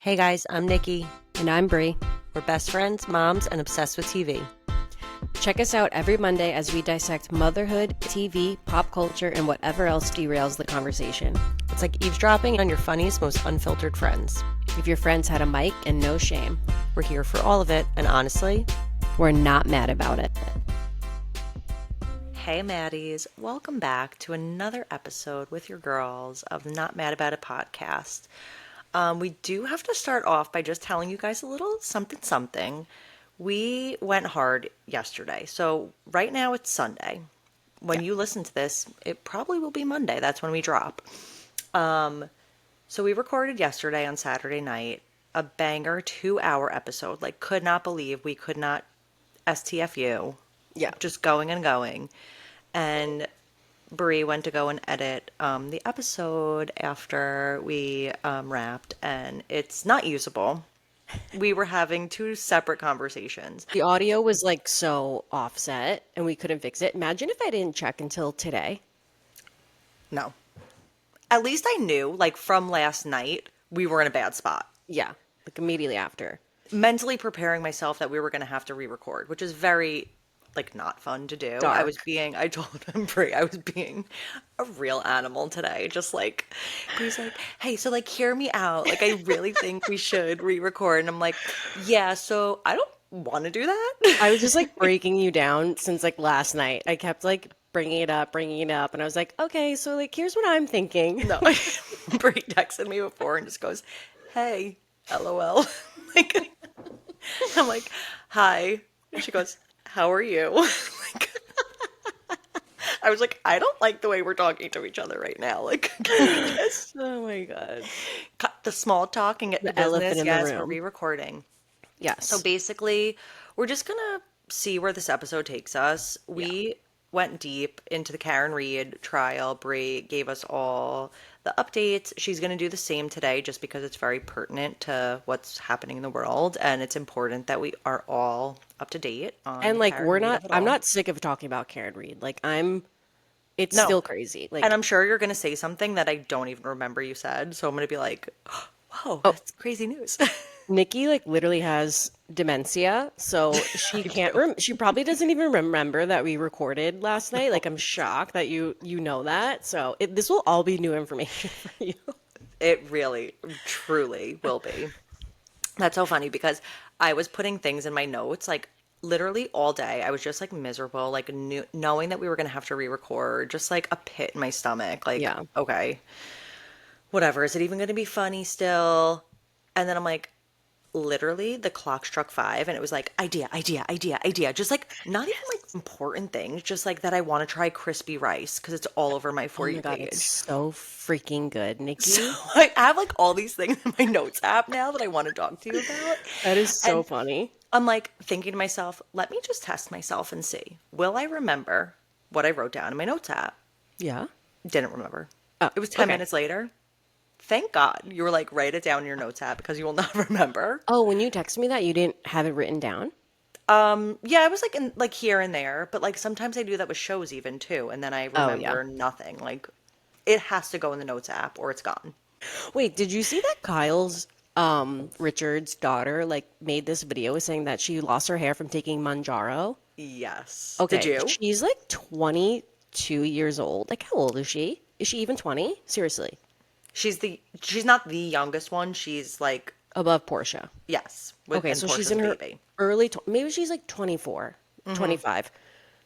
Hey guys, I'm Nikki. And I'm Brie. We're best friends, moms, and obsessed with TV. Check us out every Monday as we dissect motherhood, TV, pop culture, and whatever else derails the conversation. It's like eavesdropping on your funniest, most unfiltered friends. If your friends had a mic and no shame, We're here for all of it, and honestly, we're not mad about it. hey Maddies, welcome back to another episode with your girls of Not Mad About It podcast. We do have to start off by just telling you guys a little something. We went hard yesterday, so right now it's Sunday. When you listen to this, it probably will be Monday. That's when we drop. So we recorded yesterday on Saturday night a banger 2-hour episode. Like, could not believe we could not STFU. Yeah. Just going and going. And Brie went to go and edit the episode after we wrapped, and it's not usable. We were having two separate conversations. The audio was like so offset and we couldn't fix it. Imagine if I didn't check until today. No. At least I knew, like, from last night, we were in a bad spot. Yeah, like immediately after. Mentally preparing myself that we were going to have to re-record, which is very, like, not fun to do. Dark. I told him, Brie, I was being a real animal today. Just like, he's like, hey, so like, hear me out. Like, I really think we should re-record. And I'm like, yeah, so I don't want to do that. I was just like breaking you down since like last night. I kept like bringing it up. And I was like, okay, so like, here's what I'm thinking. No, Brie texted me before and just goes, hey, LOL. Like, I'm like, hi. And she goes, how are you? Like, I was like, I don't like the way we're talking to each other right now. Like, can we just Oh my God. cut the small talk and get to elephant business? in the Yes, we're room. re-recording. Yes. So basically, we're just gonna see where this episode takes us. We went deep into the Karen Reed trial. Brie gave us all the updates. She's gonna do the same today just because it's very pertinent to what's happening in the world, and it's important that we are all up to date on And the like, Karen we're Reed not, of it I'm all. not sick of talking about Karen Reed. Like, it's No. still crazy. Like, And I'm sure you're gonna say something that I don't even remember you said, so I'm gonna be like, whoa, that's crazy news. Nikki like literally has dementia, so she can't she probably doesn't even remember that we recorded last night. Like, I'm shocked that you know that. So this will all be new information for you. It really, truly will be. That's so funny because I was putting things in my notes, like literally all day. I was just like miserable, like knowing that we were going to have to re-record, just like a pit in my stomach. Like, Yeah. okay, whatever. Is it even going to be funny still? And then I'm like, literally the clock struck 5 and it was like idea. Just like not even like important things, just like that I want to try crispy rice because it's all over my Oh For my You God, page. it's so freaking good, Nikki. So I have like all these things in my notes app now that I want to talk to you about. That is so And funny. I'm like thinking to myself, let me just test myself and see. Will I remember what I wrote down in my notes app? Yeah. Didn't remember. Oh, It was 10 okay. minutes later. Thank God you were like, write it down in your notes app because you will not remember. Oh, when you texted me that, you didn't have it written down? Yeah, I was like in like here and there, but like sometimes I do that with shows even too, and then I Oh, yeah. remember nothing. Like it has to go in the notes app or it's gone. Wait, did you see that Kyle's Richard's daughter like made this video saying that she lost her hair from taking Manjaro? Yes. Okay, Did you? she's like 22 years old. Like, how old is she? Is she even 20? Seriously. She's not the youngest one. She's like, Above Portia. yes, Okay, and so Portia's she's in her baby. early, maybe she's like 24, Mm-hmm. 25.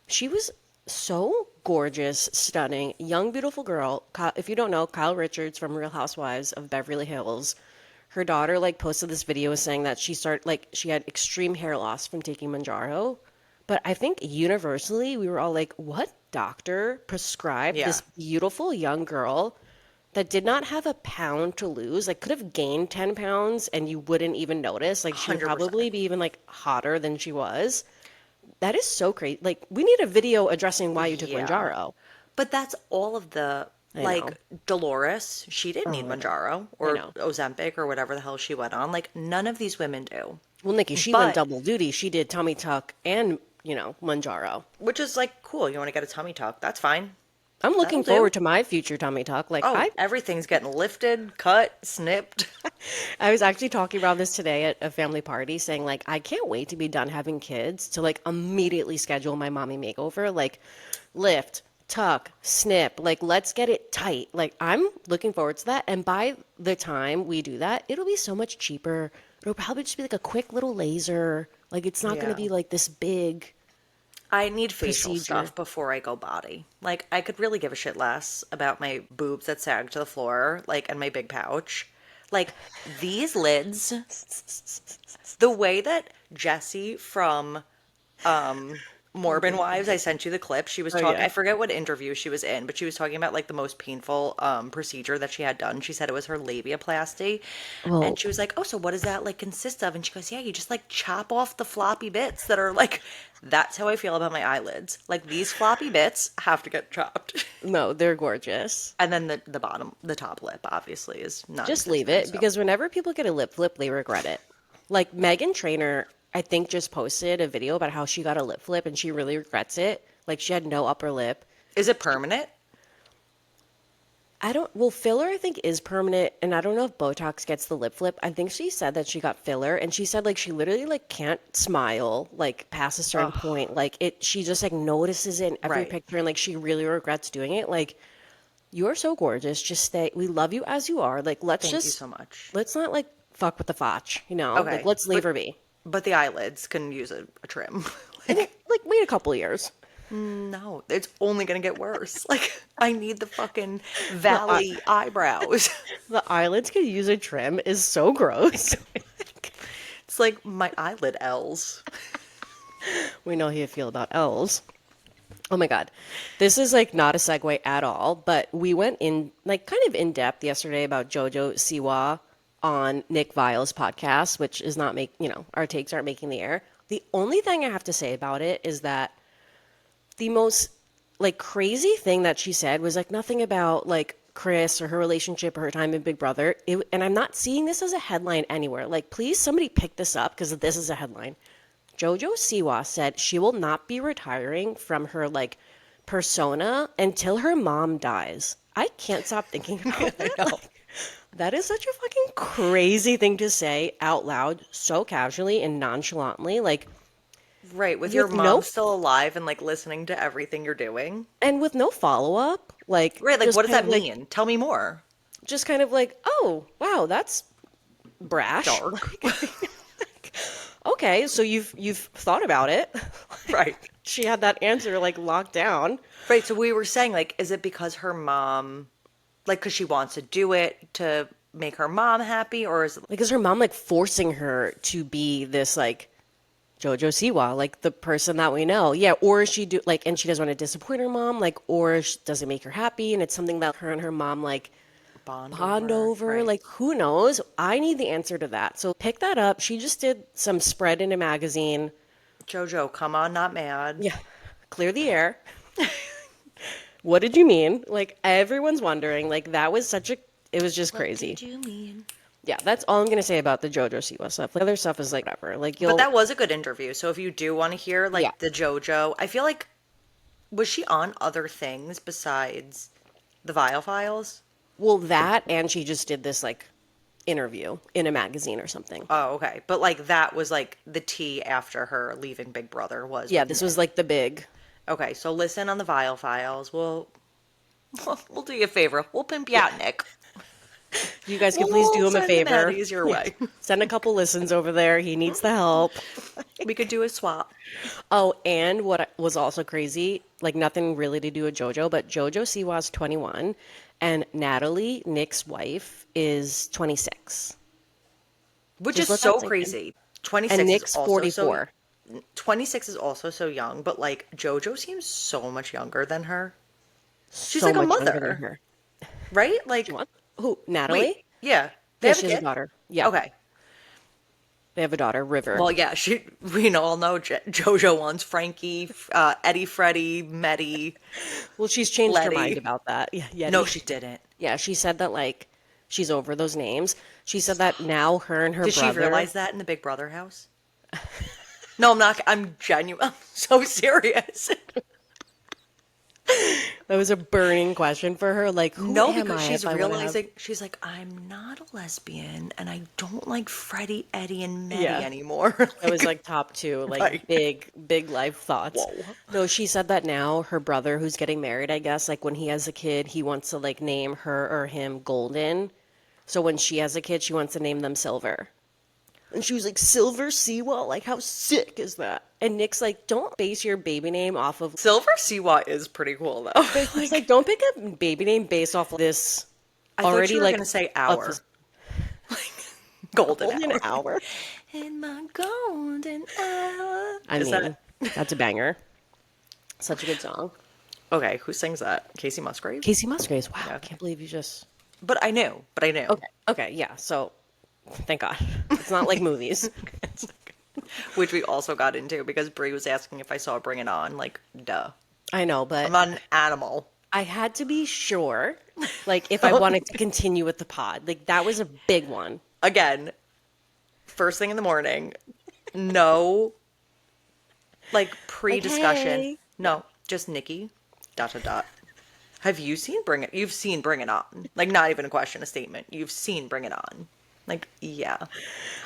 She was so gorgeous, stunning, young, beautiful girl. If you don't know, Kyle Richards from Real Housewives of Beverly Hills, her daughter like posted this video saying that she had extreme hair loss from taking Manjaro. But I think universally we were all like, what doctor prescribed Yeah. this beautiful young girl that did not have a pound to lose, like could have gained 10 pounds and you wouldn't even notice? Like, she would 100%. probably be even like hotter than she was. That is so crazy. Like, we need a video addressing why you took Yeah. Manjaro. But that's all of the I like know. Dolores. She didn't need Manjaro or know. Ozempic or whatever the hell she went on. Like none of these women do. Well, Nikki, she went But double duty. She did tummy tuck and, Manjaro. which is like cool. You want to get a tummy tuck? That's fine. I'm That'll looking do. forward to my future tummy tuck. Like Oh, everything's getting lifted, cut, snipped. I was actually talking about this today at a family party, saying like I can't wait to be done having kids to like immediately schedule my mommy makeover, like lift, tuck, snip, like let's get it tight. Like I'm looking forward to that, and by the time we do that, it'll be so much cheaper. It'll probably just be like a quick little laser. Like it's not going to Yeah. be like this big I need facial procedure. stuff before I go body. Like, I could really give a shit less about my boobs that sag to the floor, like, and my big pouch. Like, these lids, the way that Jessie from Morbin Wives, I sent you the clip. She was Oh talking, yeah. I forget what interview she was in, but she was talking about like the most painful procedure that she had done. She said it was her labiaplasty. Well, And she was like, "Oh, so what does that like consist of?" And she goes, "Yeah, you just like chop off the floppy bits that are like that's how I feel about my eyelids. Like these floppy bits have to get chopped." no, they're gorgeous. And then the bottom, the top lip obviously is Just leave non-existent, it so. because whenever people get a lip flip, they regret it. Like Megan Trainor, I think just posted a video about how she got a lip flip and she really regrets it. Like she had no upper lip. Is it permanent? I don't, well, filler I think is permanent, and I don't know if Botox gets the lip flip. I think she said that she got filler, and she said like she literally like can't smile like past a certain Oh, point. Like it, she just like notices it in every right. picture, and like she really regrets doing it. Like you are so gorgeous. Just stay. We love you as you are. Like Thank you so much. let's not like fuck with the fotch, you know? Like Okay, let's leave her be. but the eyelids can use a trim. And Like, like wait a couple years. no, it's only gonna get worse. Like, I need the fucking The eye- valley eyebrows. the eyelids could use a trim is so gross. It's like my eyelid L's. We know how you feel about L's. Oh my God. This is like not a segue at all, but we went in like kind of in depth yesterday about JoJo Siwa on Nick Viall's podcast, which is not our takes aren't making the air. The only thing I have to say about it is that the most like crazy thing that she said was like nothing about like Chris or her relationship or her time in Big Brother. And I'm not seeing this as a headline anywhere. Like, please somebody pick this up because this is a headline. JoJo Siwa said she will not be retiring from her like persona until her mom dies. I can't stop thinking about I that. know. That is such a fucking crazy thing to say out loud, so casually and nonchalantly, like Right, with your with mom no still alive and like listening to everything you're doing. and with no follow up, like Right, like just what does kind that of like mean? Tell me more. just kind of like, oh wow, that's brash. Dark. Okay, so you've thought about it. Right. She had that answer like locked down. Right, so we were saying like is it because her mom like cuz she wants to do it to make her mom happy or is it Like, is her mom like forcing her to be this like JoJo Siwa, like the person that we know? Yeah, or is she do like, and she doesn't want to disappoint her mom, like, or does it make her happy? And it's something that her and her mom like bond bond over? over. Right. Like, who knows? I need the answer to that. So pick that up. She just did some spread in a magazine. Jojo, come on, not mad. Yeah, clear the air. What did you mean? Like, everyone's wondering. Like, that was such a. It was just What crazy. did you mean? Yeah, that's all I'm gonna say about the JoJo Siwa stuff. Like, other stuff is like whatever. Like But you'll, that was a good interview. So if you do want to hear yeah. like the JoJo, I feel like was she on other things besides the Viall Files? Well, that and she just did this like interview in a magazine or something. Oh, okay. But like that was like the tea after her leaving Big Brother was Yeah, with this was Nick. like the big. Okay, so listen on the Viall Files. We'll do you a favor. We'll pimp you Yeah, out, Nick. you guys can please We'll do him a send the favor. baddies your Yeah, way. send a couple listens over there. He needs the help. We could do a swap. Oh, and what was also crazy, like nothing really to do with JoJo, but JoJo Siwa's 21, and Natalie, Nick's wife, is 26. Which Just is let that so sink in. crazy. And 26 is Nick's also so 44. 26 is also so young, but like JoJo seems so much younger than her. She's So like a much younger than mother, her. right? Do you Like, want? Who? wait, Natalie? yeah. They Yeah, have a she has a kid? daughter. Yeah, Okay. they have a daughter, River. Well, yeah, we know all know JoJo wants Frankie, Eddie, Freddie, Meddy, Well, she's changed her mind Letty. about that. Yeah, No, Yeti. she didn't. Yeah, she said that like she's over those names. She said that now her and her Did she brother. realize that in the Big Brother house? No, I'm not. I'm genuine. I'm so serious. That was a burning question for her. Like, who No, am because I she's if I want to have? realizing, she's like, I'm not a lesbian and I don't like Freddie, Eddie, and Maddie Yeah. anymore. That was Like, like top two, like right. big life thoughts. Whoa. No, she said that now her brother who's getting married, I guess, like when he has a kid, he wants to like name her or him Golden. So when she has a kid, she wants to name them Silver. And she was like, Silver Siwa? Like, how sick is that? And Nick's like, don't base your baby name off of. Silver Siwa is pretty cool though. But he's like, Like, don't pick a baby name based off of this I thought already you were like gonna say of hour. this Like golden golden hour. hour. In my golden hour. I Is mean, that that's a banger. Such a good song. okay? Who sings that? Casey Musgrave? Casey Musgraves. Wow, Yeah, I okay. can't believe you just. But I knew. But I knew. Okay, okay, yeah. So, thank God. It's not like movies. It's like- which we also got into because Brie was asking if I saw Bring It On. Like, duh. I know, I'm but not an animal. I had to be sure, like, if I wanted to continue with the pod. Like, that was a big one. Again, first thing in the morning. No, like Like, pre-discussion. hey. No, just Nikki. Dot dot dot. Have you seen Bring It? You've seen Bring It On. Like, not even a question, a statement. You've seen Bring It On. Like, yeah.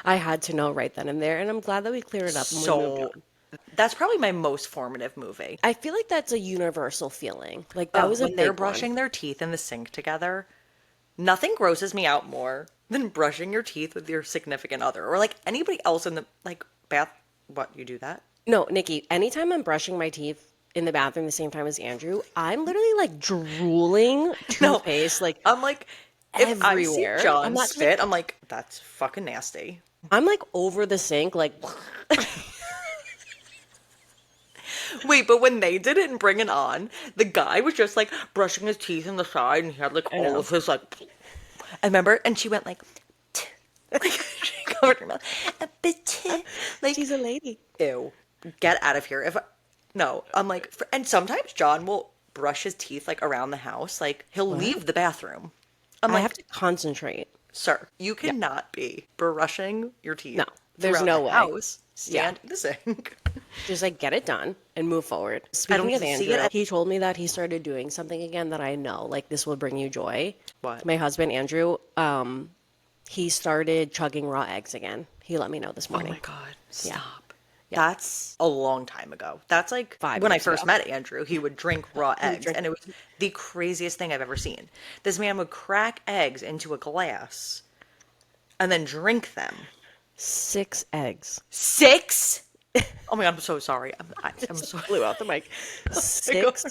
I had to know right then and there, and I'm glad that we cleared it up and we moved So on. that's probably my most formative movie. I feel like that's a universal feeling. Like, that was a When they're big one. brushing their teeth in the sink together, nothing grosses me out more than brushing your teeth with your significant other or like anybody else in the like bath. What, you do that? No, Nikki, anytime I'm brushing my teeth in the bathroom the same time as Andrew, I'm literally like drooling No, toothpaste like I'm like, if I see everywhere. I'm John not just like spit, I'm like, that's fucking nasty. I'm like over the sink, like Wait, but when they did it and Bring It On, the guy was just like brushing his teeth in the side and he had like I all know. of his like. I remember, and she went like, like she covered her mouth, a bit, like, she's a lady. ew, get out of here. If no, I'm like, and sometimes John will brush his teeth like around the house, like he'll What? leave the bathroom. I'm I have like, to concentrate. sir, you Yeah. cannot be brushing your No, teeth there's throughout no the way. house. Yeah. Stand in the sink. Just like get it done and move forward. I don't Speaking need of to see Andrew, it. he told me that he started doing something again that I know, like this will bring you joy. What? My husband Andrew, he started chugging raw eggs again. He let me know this Oh morning. my God, Yeah. stop. Yeah. That's a long time ago. That's like 5 when I years first ago. met Andrew, he would drink raw He would eggs, drink and it was the craziest thing I've ever seen. This man would crack eggs into a glass and then drink them. 6 eggs. Six? Oh my God, I'm so sorry. I'm so Blew out the mic. 6.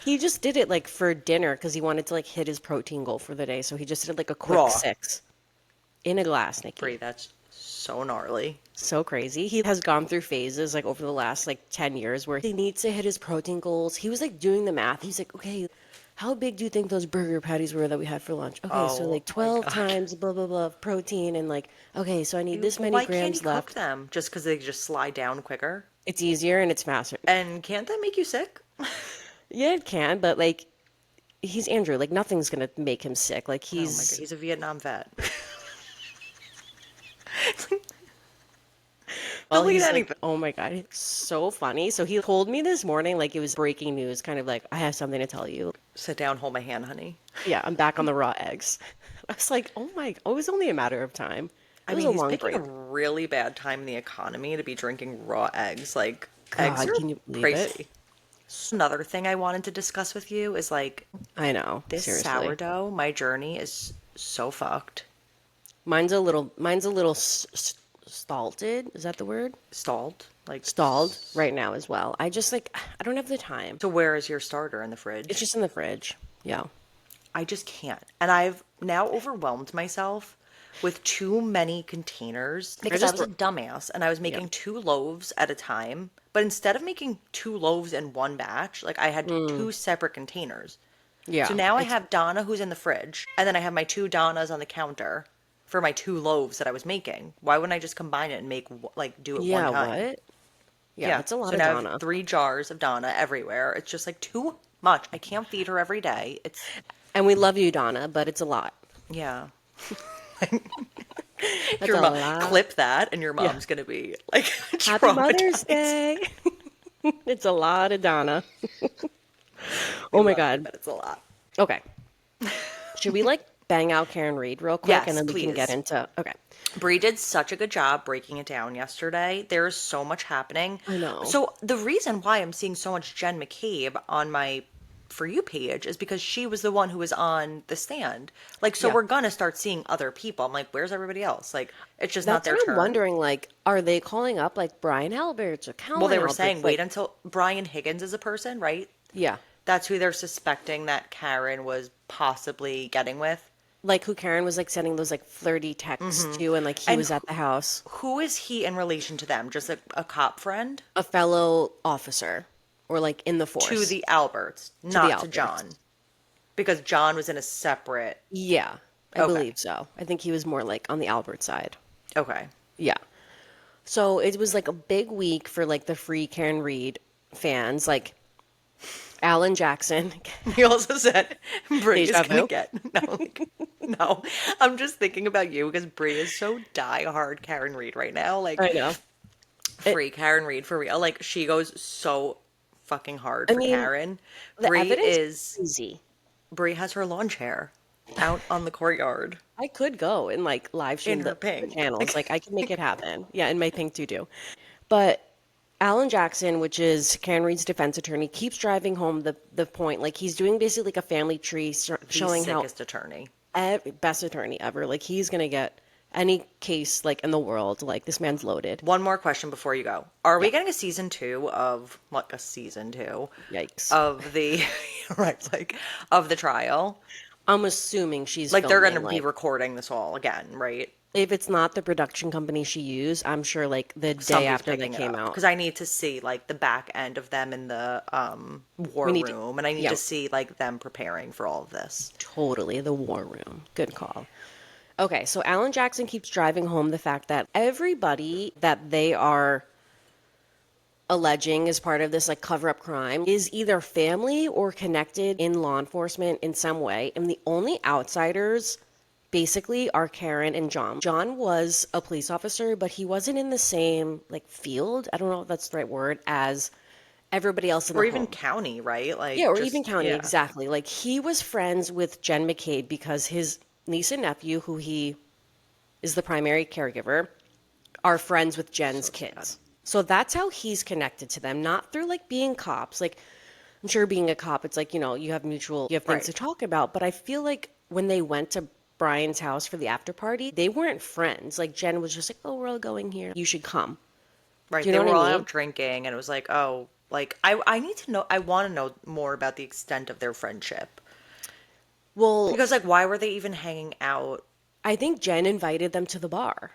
He just did it like for dinner because he wanted to like hit his protein goal for the day. So he just did like a quick raw. 6 in a glass, Nikki. Brie, that's so gnarly. So crazy. He has gone through phases like over the last like 10 years where he needs to hit his protein goals. He was like doing the math. He's like, okay, how big do you think those burger patties were that we had for lunch? Okay, so Oh like my 12 God. times blah, blah, blah of protein. And like, okay, so I need this many Why can't he grams cook left. them? Just because they just slide down quicker? It's easier and it's faster. And can't that make you sick? Yeah, it can, but like, he's Andrew. Like, nothing's going to make him sick. Like, Oh my God, he's. he's a Vietnam vet. Well, Delete he's like, anything. oh my God, it's so funny. So he told me this morning, like it was breaking news, kind of like, I have something to tell you. Sit down, hold my hand, honey. Yeah, I'm back on the raw eggs. I was like, oh my, it was only a matter of time. It I was mean, a he's long picking a break. really bad time in the economy to be drinking raw eggs. Like, eggs God, are can you believe it? pricey. Another thing I wanted to discuss with you is like I know, this seriously. sourdough. My journey is so fucked. Mine's a little stalled. Is that the word? Stalled. Like, Stalled right now as well. I just like, I don't have the time. so where is your starter in the It's fridge? just in the fridge. Yeah. I just can't. And I've now overwhelmed myself with too many containers because I just was a dumbass and I was yeah. making 2 loaves at a time. But instead of making 2 loaves in one batch, like I had 2 separate containers. Yeah. So now I It's, have Donna who's in the fridge, and then I have my 2 Donnas on the counter for my 2 loaves that I was making. Why wouldn't I just combine it and make like do it one yeah, time? what? Yeah, Yeah. that's a lot So of now I have Donna. 3 jars of Donna everywhere. It's just like too much. I can't feed her every day. It's And we love you, Donna, but it's a lot. yeah. That's Your a mom lot. clip that, and your Yeah. mom's gonna be like Happy Mother's traumatized. Day. It's a lot of Donna. We Oh my love you, God. but it's a lot. Okay. Should we like bang out Karen Reed real quick and Yes, then we can get please. into okay. Bree did such a good job breaking it down yesterday. There is so much happening. I know. So the reason why I'm seeing so much Jen McCabe on my For You page is because she was the one who was on the stand. Like, so Yeah. we're gonna start seeing other people. I'm like, where's everybody else? Like, it's just not That's their what I'm turn. wondering. Like, are they calling up like Brian Alberts or Well, Calvin they were Alberts? saying wait Like, until Brian Higgins is a person, right? yeah. That's who they're suspecting that Karen was possibly getting with. Like who Karen was like sending those like flirty texts to and like he And was at the house. who is he in relation to them? Just a cop friend? A fellow officer or like in the To force the Alberts, to the not to Alberts. John. Because John was in a separate. Yeah, I Okay. believe so. I think he was more like on the Albert side. Okay. Yeah. So it was like a big week for like the Free Karen Reed fans. Like Alan Jackson, He also said Brie is deja gonna vu. get no, like, no. I'm just thinking about you because Brie is so die hard Karen Reed right now. Like I know. It, free Karen Reed for real. Like she goes so fucking hard I for mean, Karen. the Brie evidence is is easy. Brie has her lawn chair out on the courtyard I could go and like live in stream her the pink. channels. Like Like I could make it happen. Yeah, in my pink tutu. But Alan Jackson, which is Karen Reed's defense attorney, keeps driving home the point. Like he's doing basically like a family tree the showing how sickest attorney. best attorney ever. Like he's gonna get any case like in the world. Like this man's loaded. One more question before you go. Are Yeah. we getting a season two of like a season two Yikes. of the right like of the trial? I'm assuming she's Like they're going to filming. be Like recording this all again, right? if it's not the production company she used, I'm sure like the day Somebody's after that picking it came up out, because I need to see like the back end of them in the we war need to. room, and I need Yeah, to see like them preparing for all of this. totally the war room. Good call. Okay, so Alan Jackson keeps driving home the fact that everybody that they are alleging is part of this like cover up crime is either family or connected in law enforcement in some way. And the only outsiders basically are Karen and John. John was a police officer, but he wasn't in the same like field. I don't know if that's the right word as everybody else in the Or even home. county, right? Yeah, Like or just even county, yeah, exactly. Like he was friends with Jen McCabe because his niece and nephew, who he is the primary caregiver, are friends with Jen's so sad. kids. So that's how he's connected to them, not through like being cops. Like I'm sure being a cop, it's like, you have you have things Right, to talk about. But I feel like when they went to Brian's house for the after party, they weren't friends. Like Jen was just like, oh, we're all going here. You should come. Do right. you They know what were I all mean? out drinking, and it was like, oh, like I need to know. I want to know more about the extent of their friendship Well, because like why were they even hanging out I think Jen invited them to the bar.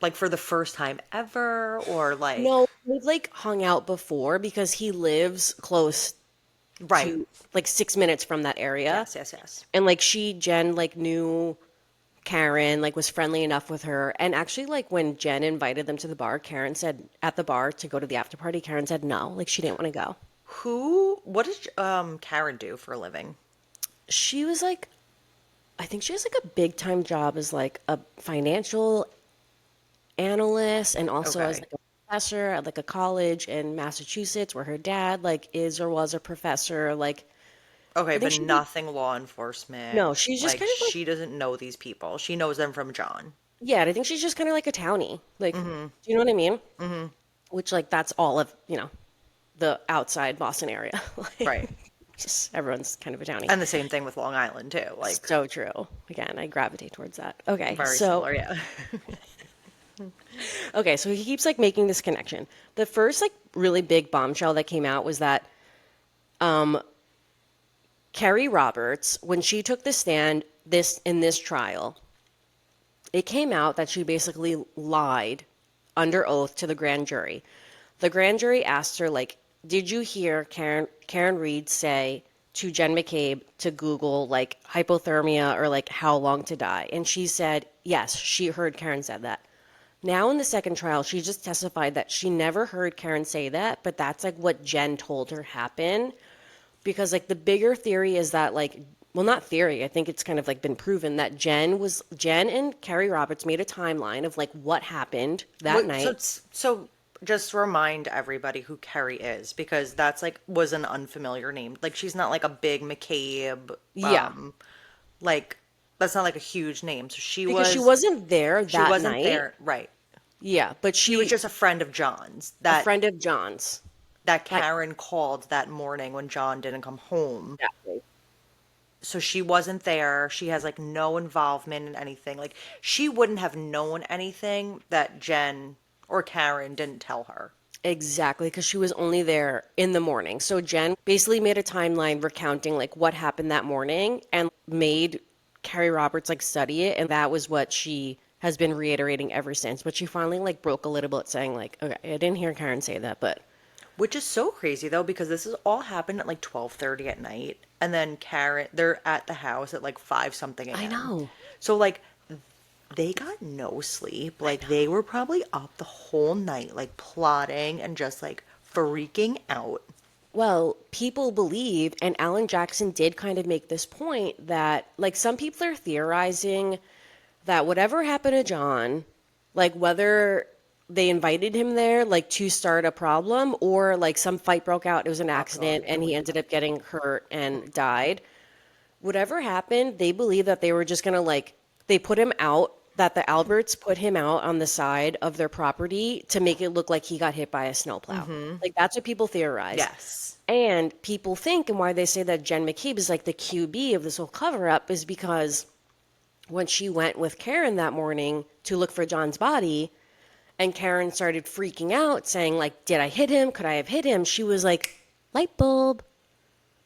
like for the first time ever or like No, we've like hung out before because he lives close right. to like 6 minutes from that area. Yes, yes, yes. And like Jen, like knew Karen, like was friendly enough with her. And actually, like when Jen invited them to the bar, Karen said at the bar to go to the after party, Karen said no, like she didn't want to go. What does Karen do for a living? She was like, I think she has like a big time job as like a financial analyst and also as Okay. like a professor at like a college in Massachusetts where her dad like is or was a professor. Like Okay, I think but she nothing law enforcement. no, she's just Like kind of like she doesn't know these people. She knows them from John. yeah, I think she's just kind of like a townie. Like, do you know what I mean? Mm-hmm. Which like that's all of the outside Boston area. Like, Right. just everyone's kind of a townie. And the same thing with Long Island too. Like So true. Again, I gravitate towards that. Okay, very so similar, yeah. okay, so he keeps like making this connection. The first like really big bombshell that came out was that Carrie Roberts, when she took the stand in this trial, it came out that she basically lied under oath to the grand jury. The grand jury asked her, like, did you hear Karen Reed say to Jen McCabe to Google like hypothermia or like how long to die? And she said, yes, she heard Karen said that. Now in the second trial, she just testified that she never heard Karen say that, but that's like what Jen told her happened. Because like the bigger theory is that like well not theory, I think it's kind of like been proven that Jen and Carrie Roberts made a timeline of like what happened that Wait, night. so just remind everybody who Carrie is because that's like was an unfamiliar name. Like she's not like a big McCabe, Yeah, like that's not like a huge name. So because she wasn't there she that wasn't night. there, right? Yeah, but She was she, just a friend of John's a that friend of John's. That Karen called that morning when John didn't come home. exactly. So she wasn't there. She has like no involvement in anything. Like she wouldn't have known anything that Jen or Karen didn't tell her. Exactly, because she was only there in the morning. So Jen basically made a timeline recounting like what happened that morning and made Carrie Roberts like study it, and that was what she has been reiterating ever since. But she finally like broke a little bit saying like, okay, I didn't hear Karen say that, but Which is so crazy though, because this is all happened at like 12:30 at night. And then Karen they're at the house at like 5 something I AM. know. So like they got no sleep. I Like they know. were probably up the whole night, like plotting and just like freaking out. Well, people believe, and Alan Jackson did kind of make this point that like some people are theorizing that whatever happened to John, like whether they invited him there like to start a problem or like some fight broke out, it was an Oh God, accident it and he wouldn't ended have. up getting hurt and died. Whatever happened, they believe that they were just gonna like they put him out, that the Alberts put him out on the side of their property to make it look like he got hit by a snowplow. Like that's what people theorize. Yes. And people think, and why they say that Jen McCabe is like the QB of this whole cover up is because when she went with Karen that morning to look for John's body, and Karen started freaking out, saying, like, did I hit him? Could I have hit him? She was like, light bulb.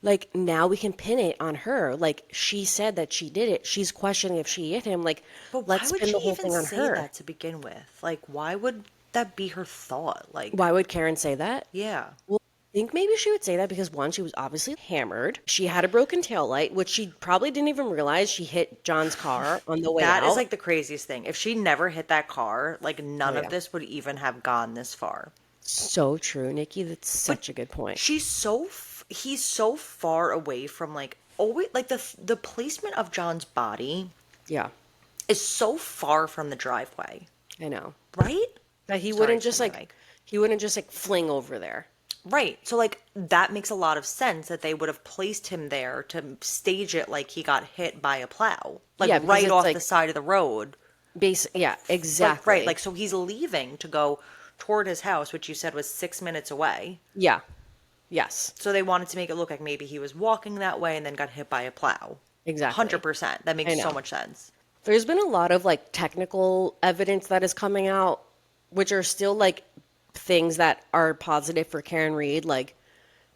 Like, now we can pin it on her. Like, she said that she did it. She's questioning if she hit him. Like, But why let's would pin she the whole even thing on say her. that to begin with? Like, why would that be her thought? Like, Why would Karen say that? yeah. Well, I think maybe she would say that because one, she was obviously hammered. She had a broken taillight, which she probably didn't even realize she hit John's car on the way That is out. like the craziest thing. If she never hit that car, like Oh, none of yeah. this would even have gone this far. So true, Nikki. That's But such a good point. he's so far away from like always like the placement of John's body Yeah, is so far from the driveway, I know. right? That he Sorry, wouldn't just just hit my like mic. he wouldn't just like fling over there. Right. So like that makes a lot of sense that they would have placed him there to stage it like he got hit by a plow. Like Yeah, because right it's off the like side of the road. yeah, Like right, exactly. like so he's leaving to go toward his house, which you said was 6 minutes away. Yeah. Yes. So they wanted to make it look like maybe he was walking that way and then got hit by a plow. Exactly. 100%. That I makes so know. much sense. There's been a lot of like technical evidence that is coming out, which are still like things that are positive for Karen Reed. Like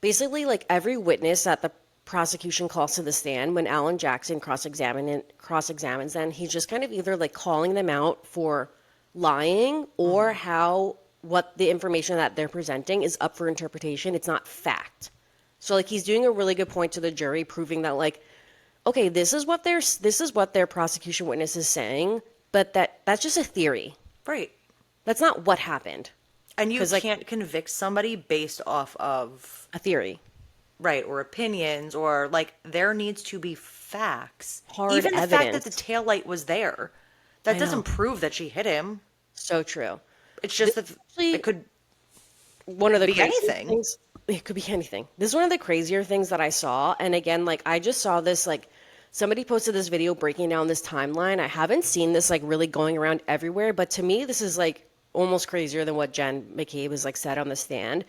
basically, like every witness that the prosecution calls to the stand when Alan Jackson cross examines them, he's just kind of either like calling them out for lying or how what the information that they're presenting is up for interpretation. It's not fact. So like he's doing a really good point to the jury, proving that like okay, this is what their prosecution witness is saying, but that's just a theory. Right. That's not what happened. And you Because like can't convict somebody based off of, a theory, right, or opinions, or like there needs to be facts. hard Even the fact that the evidence. taillight was there, that I doesn't know. prove that she hit him. So true. It's This just that is it actually could one of the be craziest anything. things. It could be anything. This is one of the crazier things that I saw. And again, like I just saw this like somebody posted this video breaking down this timeline. I haven't seen this like really going around everywhere, but to me this is like almost crazier than what Jen McCabe was like said on the stand.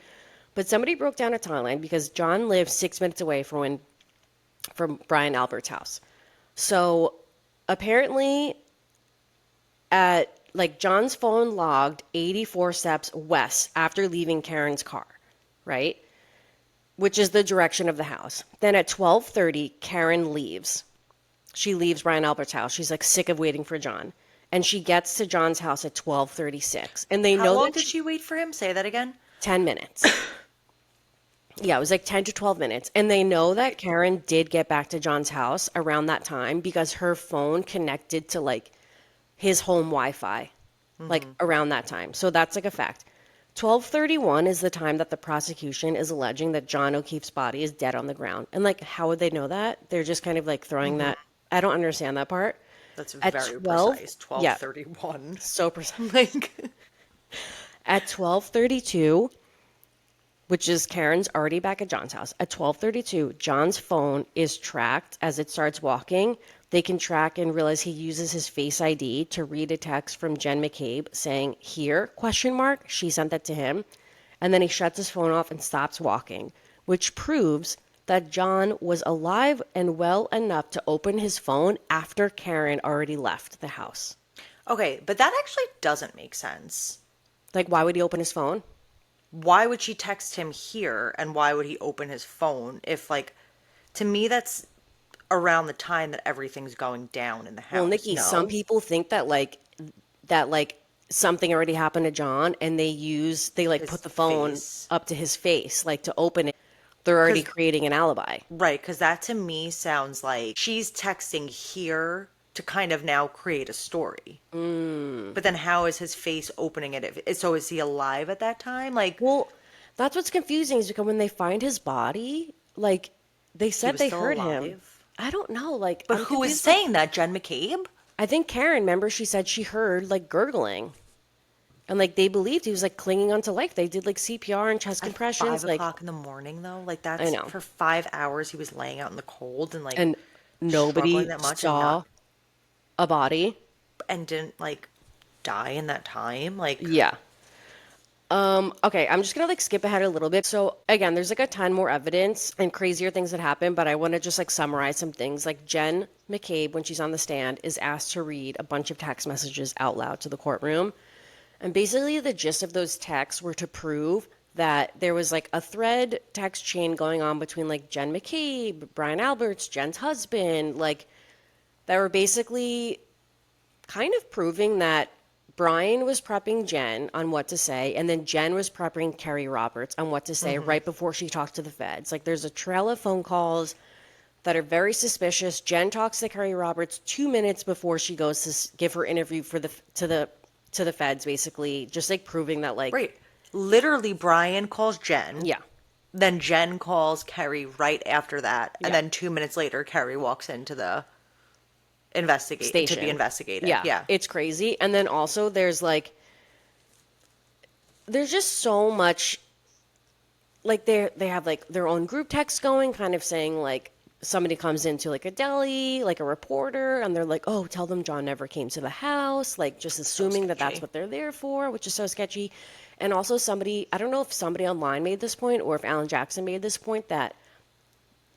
But somebody broke down a timeline because John lived 6 minutes away from Brian Albert's house. So apparently at like John's phone logged 84 steps west after leaving Karen's car, right? Which is the direction of the house. Then at 12:30, Karen leaves. She leaves Brian Albert's house. She's like sick of waiting for John. And she gets to John's house at 12:36. And they How know long that did she wait for him? Say that again. 10 minutes. Yeah, it was like 10 to 12 minutes. And they know that Okay. Karen did get back to John's house around that time because her phone connected to like his home Wi-Fi like around that time. So that's like a fact. 12:31 is the time that the prosecution is alleging that John O'Keefe's body is dead on the ground. And like how would they know that? They're just kind of like throwing that. I don't understand that part. That's At very 12, precise. yeah, 12:31. so precise. Like At 12:32, which is Karen's already back at John's house. At 12:32, John's phone is tracked as it starts walking. They can track and realize he uses his Face ID to read a text from Jen McCabe saying, "Here?" question mark. She sent that to him. And then he shuts his phone off and stops walking, which proves that John was alive and well enough to open his phone after Karen already left the house. Okay, but that actually doesn't make sense. Like, why would he open his phone? Why would she text him here and why would he open his phone if, like, to me, that's around the time that everything's going down in the Well, house? Nikki, some No? people think that something already happened to John and they like His put the phone face. up to his face like to open it. They're already Because, creating an alibi. right, because that to me sounds like she's texting here to kind of now create a story. But then how is his face opening it? So is he alive at that time? Like, Well, that's what's confusing is because when they find his body, like they he said was they still heard him. alive? I don't know. Like But I'm who is confused. Like saying that? Jen McCabe? I think Karen, remember she said she heard like gurgling. And like they believed he was like clinging onto life. They did like CPR and chest At five compressions. Like o'clock in the morning, though? Like, I that's know. for 5 hours he was laying out in the cold and, like, And struggling nobody that much and not, saw a body. and didn't, like, die in that time? Like, Yeah. Okay, I'm just gonna like skip ahead a little bit. So again, there's like a ton more evidence and crazier things that happen, but I want to just like summarize some things. Like Jen McCabe, when she's on the stand, is asked to read a bunch of text messages out loud to the courtroom. And basically the gist of those texts were to prove that there was like a thread text chain going on between like Jen McCabe, Brian Alberts, Jen's husband, like that were basically kind of proving that Brian was prepping Jen on what to say, and then Jen was prepping Kerry Roberts on what to say right before she talked to the feds. Like, there's a trail of phone calls that are very suspicious. Jen talks to Kerry Roberts 2 minutes before she goes to give her interview for the feds, basically, just like proving that, like, right. Literally, Brian calls Jen. yeah, Then Jen calls Kerry right after that. And yeah, then 2 minutes later, Kerry walks into the investigate to be station, investigated. yeah, Yeah. it's crazy. And then also there's just so much like they have like their own group text going kind of saying like somebody comes into like a deli like a reporter and they're like, oh, tell them John never came to the house, like just So assuming that that's sketchy. what they're there for, which is so sketchy. And also somebody, I don't know if somebody online made this point or if Alan Jackson made this point, that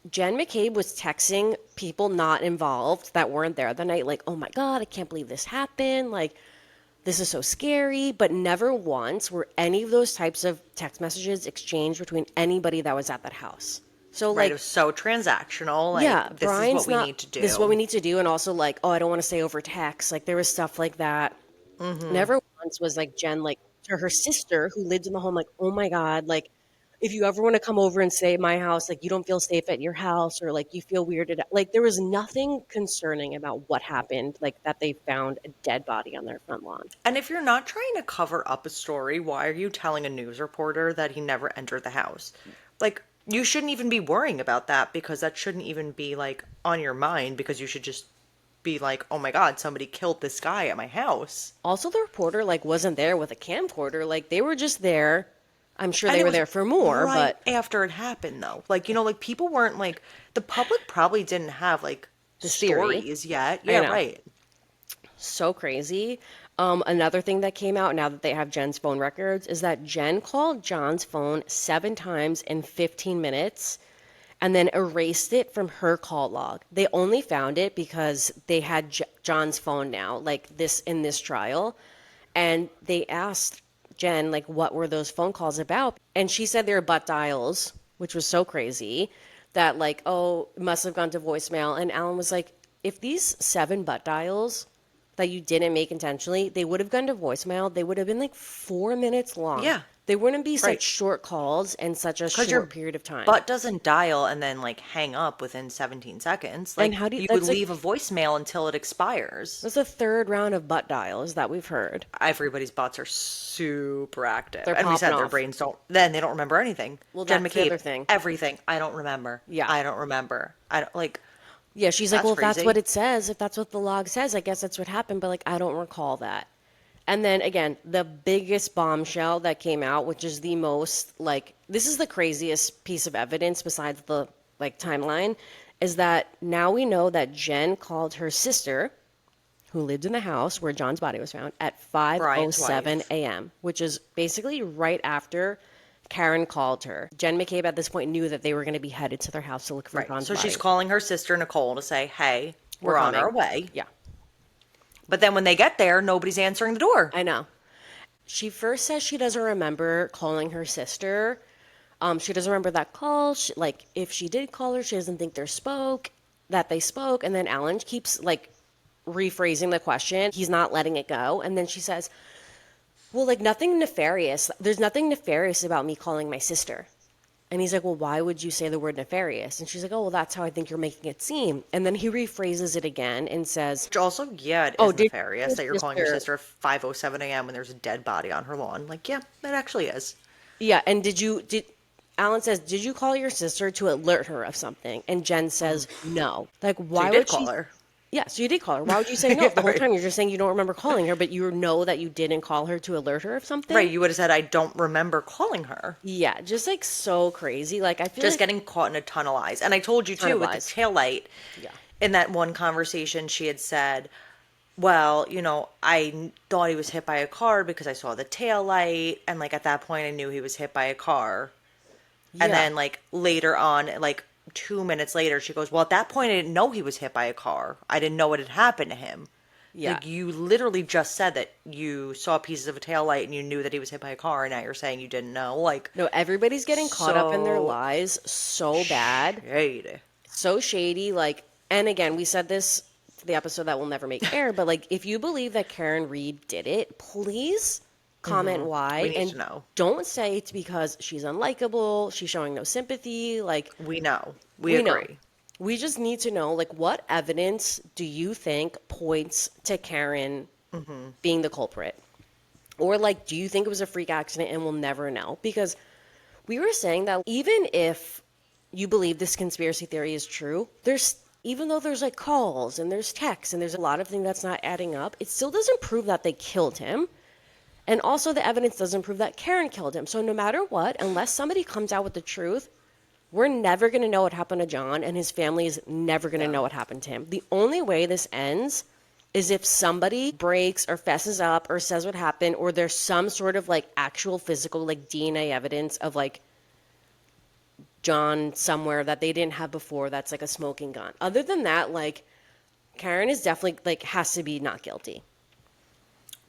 Jen McCabe was texting people not involved that weren't there the night, like, oh my God, I can't believe this happened, like this is so scary, but never once were any of those types of text messages exchanged between anybody that was at that house. So, Right. It like, was so transactional. yeah, Like, this is what Brian's we not, need to this is what we do. need to do. And also, like, oh, I don't want to say over text. Like, there was stuff like that. Never once was like Jen, like, to her sister who lived in the home, like, oh my God, like, if you ever want to come over and stay at my house, like, you don't feel safe at your house or like you feel weirded out. Like, there was nothing concerning about what happened, like, that they found a dead body on their front lawn. And if you're not trying to cover up a story, why are you telling a news reporter that he never entered the house? Like, you shouldn't even be worrying about that because that shouldn't even be, like, on your mind because you should just be like, oh my God, somebody killed this guy at my house. Also, the reporter like wasn't there with a camcorder. Like they were just there. I'm sure And they it were was there for more, right but after it happened, though. Like, like, people weren't, like, the public probably didn't have, like, this theory, stories yet. I Yeah, know, right. so crazy. Another thing that came out now that they have Jen's phone records is that Jen called John's phone 7 times in 15 minutes and then erased it from her call log. They only found it because they had John's phone now, like this in this trial. And they asked Jen, like, what were those phone calls about? And she said they were butt dials, which was so crazy that, like, oh, it must have gone to voicemail. And Alan was like, if these 7 butt dials that you didn't make intentionally, they would have gone to voicemail. They would have been like 4 minutes long. Yeah, They wouldn't be such right. short calls in such a Because short your period of time. butt doesn't dial and then, like, hang up within 17 seconds. And Like, how do you, you would that's like, leave a voicemail until it expires. that's the third round of butt dials that we've heard. Everybody's butts are super active. They're And we popping said their off. brains don't, then they don't remember anything. Well, Jen that's the McCabe, other thing. everything. I don't remember. Yeah. I don't remember. I don't, like, Yeah, she's like, that's well, if that's what crazy. it says, if that's what the log says, I guess that's what happened, but like, I don't recall that. And then again, the biggest bombshell that came out, which is the most like this is the craziest piece of evidence besides the like timeline, is that now we know that Jen called her sister, who lived in the house where John's body was found, at Brian's 5:07 wife. a.m., which is basically right after Karen called her. Jen McCabe at this point knew that they were going to be headed to their house to look for Right. John's So she's body. calling her sister Nicole to say, hey, We're we're on our coming. way. Yeah, But then when they get there, nobody's answering the door. I know. She first says she doesn't remember calling her sister. She doesn't remember that call. Like, if she did call her, she doesn't think that they spoke. And then Alan keeps like rephrasing the question. He's not letting it go. And then she says, well, like nothing nefarious. There's nothing nefarious about me calling my sister. And he's like, well, why would you say the word nefarious? And she's like, oh, well, that's how I think you're making it seem. And then he rephrases it again and says, Which also, yeah, it oh, is did nefarious your that you're calling your sister? sister at 5:07 a.m. when there's a dead body on her lawn. Like, yeah, it actually is. Yeah, and did Alan says, did you call your sister to alert her of something? And Jen says, no. Like, So you why did would call she? her. Yeah, so you did call her. Why would you say no? The whole Right. time you're just saying you don't remember calling her, but you know that you didn't call her to alert her of Right. something? You would have said, I don't remember calling her. Yeah, just like so crazy. Like, I feel Just like getting caught in a ton of lies. And I told you ton too, of with the lies. tail light, Yeah. in that one conversation, she had said, well, I thought he was hit by a car because I saw the tail light. And like at that point, I knew he was hit by a car. And Yeah. then like later on, like 2 minutes later, she goes, well, at that point, I didn't know he was hit by a car. I didn't know what had happened to him. Yeah. Like you literally just said that you saw pieces of a tail light and you knew that he was hit by a car, and now you're saying you didn't know. Like, No, everybody's getting caught up in their so lies so bad, shady. so shady. Like, and again, we said this the episode that will never make air, but like, if you believe that Karen Reed did it, please comment We why, need and to know. don't say it's because she's unlikable, she's showing no sympathy. Like, We know. We we know. agree. We just need to know, like, what evidence do you think points to Karen being the culprit? Or, like, do you think it was a freak accident and we'll never know? Because we were saying that even if you believe this conspiracy theory is true, even though there's like calls and there's texts and there's a lot of things that's not adding up, it still doesn't prove that they killed him. And also, the evidence doesn't prove that Karen killed him. So, no matter what, unless somebody comes out with the truth, we're never going to know what happened to John, and his family is never going to know No. what happened to him. The only way this ends is if somebody breaks or fesses up or says what happened, or there's some sort of like actual physical, like DNA evidence of like John somewhere that they didn't have before that's like a smoking gun. Other than that, like Karen is definitely like has to be not guilty.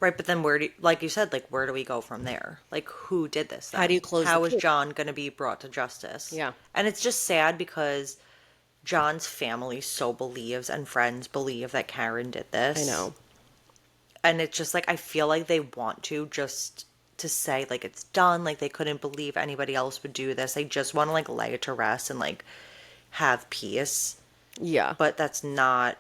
Right, but then like you said, like where do we go from there? Like who did this How do you then? close the How is case? John going to be brought to justice? Yeah, And it's just sad because John's family so believes and friends believe that Karen did I this. know. And it's just like I feel like they want to just to say like it's done, like they couldn't believe anybody else would do this. They just want to like lay it to rest and like have peace. Yeah, But that's not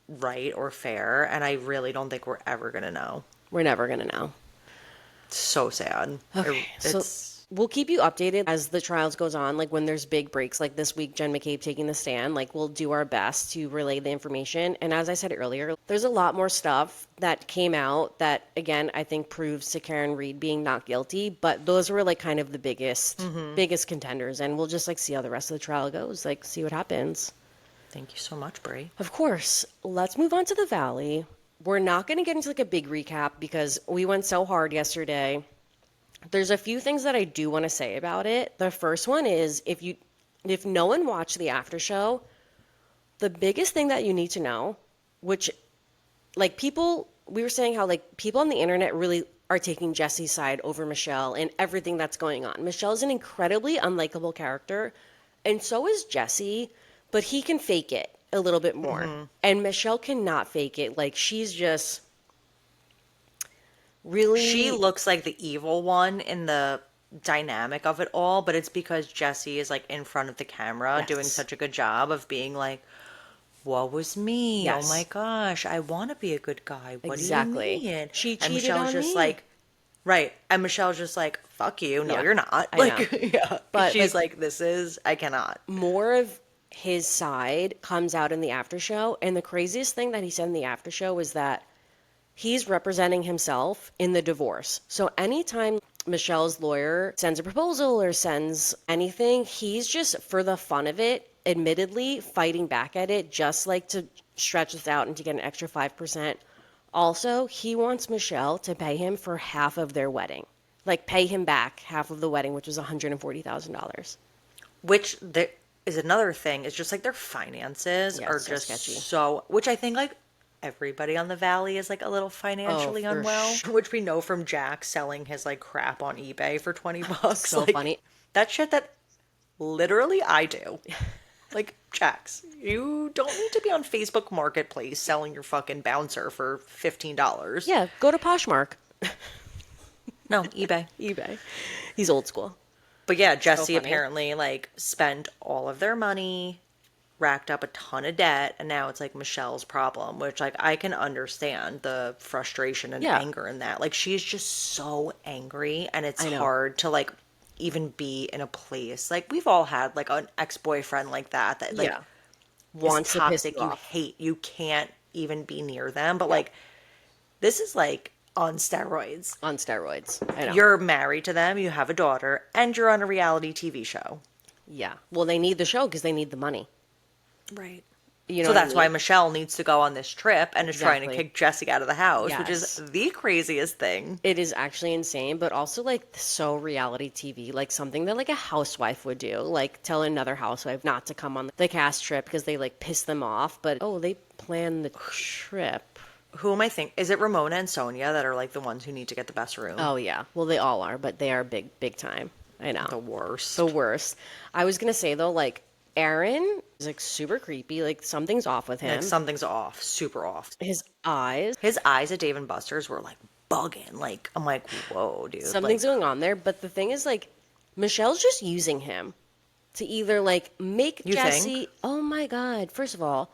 right or fair, and I really don't think we're ever gonna know. we're never going to know. So sad. Okay, so It's we'll keep you updated as the trials goes on. Like when there's big breaks, like this week, Jen McCabe taking the stand. Like we'll do our best to relay the information. And as I said earlier, there's a lot more stuff that came out that, again, I think proves to Karen Reed being not guilty. But those were like kind of the biggest contenders. And we'll just like see how the rest of the trial goes. Like see what happens. Thank you so much, Brie. Of course, let's move on to the Valley. We're not going to get into like a big recap because we went so hard yesterday. There's a few things that I do want to say about it. The first one is if no one watched the after show, the biggest thing that you need to know, which like people we were saying how like people on the internet really are taking Jesse's side over Michelle and everything that's going on. Michelle's an incredibly unlikable character, and so is Jesse, but he can fake it a little bit more. And Michelle cannot fake it. Like she's just She really looks like the evil one in the dynamic of it all, but it's because Jesse is like in front of the camera doing yes. such a good job of being like, "What was me? Oh my Yes. gosh, I want to be a good guy. What do you Exactly. mean?" She And cheated Michelle's on just me. like, right. And Michelle's just like, "Fuck you. No, Yeah. you're not." I know. Like, yeah. But She's like like, "This is, I cannot." more of his side comes out in the after show, and the craziest thing that he said in the after show was that he's representing himself in the divorce. So anytime Michelle's lawyer sends a proposal or sends anything, he's just, for the fun of it, admittedly fighting back at it, just like to stretch this out and to get an extra 5%. Also, he wants Michelle to pay him for half of their wedding. Like, pay him back half of the wedding, which was $140,000. Which there is another thing. It's just like their finances Yeah, are it's so just sketchy. so, which I think like everybody on the valley is like a little Oh, financially for unwell, sure. which we know from Jack selling his like crap on eBay for 20 bucks. So Like funny. that shit that literally I do. Like, Jax, you don't need to be on Facebook Marketplace selling your fucking bouncer for $15. Yeah, go to Poshmark. No, eBay. eBay. He's old school. But yeah, So Jesse funny. apparently like spent all of their money, racked up a ton of debt, and now it's like Michelle's problem, which like I can understand the frustration and Yeah, anger in that. Like she's just so angry and it's I know. hard to like even be in a place. Like we've all had like an ex-boyfriend like that like Yeah. is Wants to piss you toxic, you off hate, you can't even be near them. But Yep. like this is like on steroids. On steroids. I know. You're married to them, you have a daughter, and you're on a reality TV show. Yeah. Well, they need the show because they need the money. Right. You know So what I that's why mean? Michelle needs to go on this trip and is trying to Exactly. kick Jesse out of the house, which is Yes. the craziest thing. It is actually insane, but also like so reality TV, like something that like a housewife would do, like tell another housewife not to come on the cast trip because they like piss them off, but oh, they plan the trip. Who am I think? Is it Ramona and Sonia that are like the ones who need to get the best room? Oh yeah. Well, they all are, but they are big time. I know. The worst. The worst. I was gonna say though, like Aaron is like super creepy. Like something's off with Like him. something's off, super off. His eyes, His eyes at Dave and Buster's were like bugging. Like I'm like, whoa, dude. something's Like going on there. But the thing is, like, Michelle's just using him to either like make you think? Jesse. Oh my God! First of all,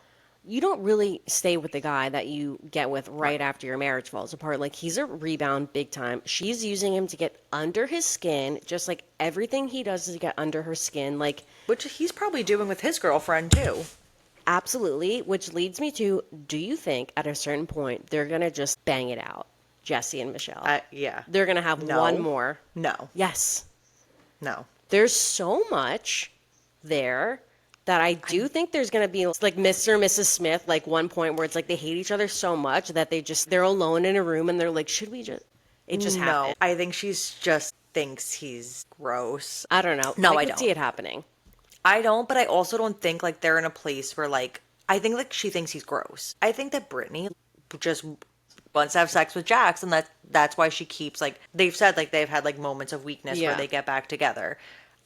you don't really stay with the guy that you get with right after your marriage falls apart. Like he's a rebound big time. She's using him to get under his skin, just like everything he does is to get under her skin. Like Which he's probably doing with his girlfriend too. absolutely, which leads me to, do you think at a certain point they're going to just bang it out? Jesse and Michelle. Yeah. They're going to have No. one more. No. Yes. No. There's so much there that I do think there's going to be like Mr. and Mrs. Smith, like one point where it's like they hate each other so much that they're alone in a room and they're like, should we just, it just No. happened. I think she's just thinks he's gross. I don't know. No, I could don't. see it happening. I don't, but I also don't think like they're in a place where like I think like she thinks he's gross. I think that Brittany just wants to have sex with Jax, and that's why she keeps like they've said like they've had like moments of weakness where Yeah. they get back together.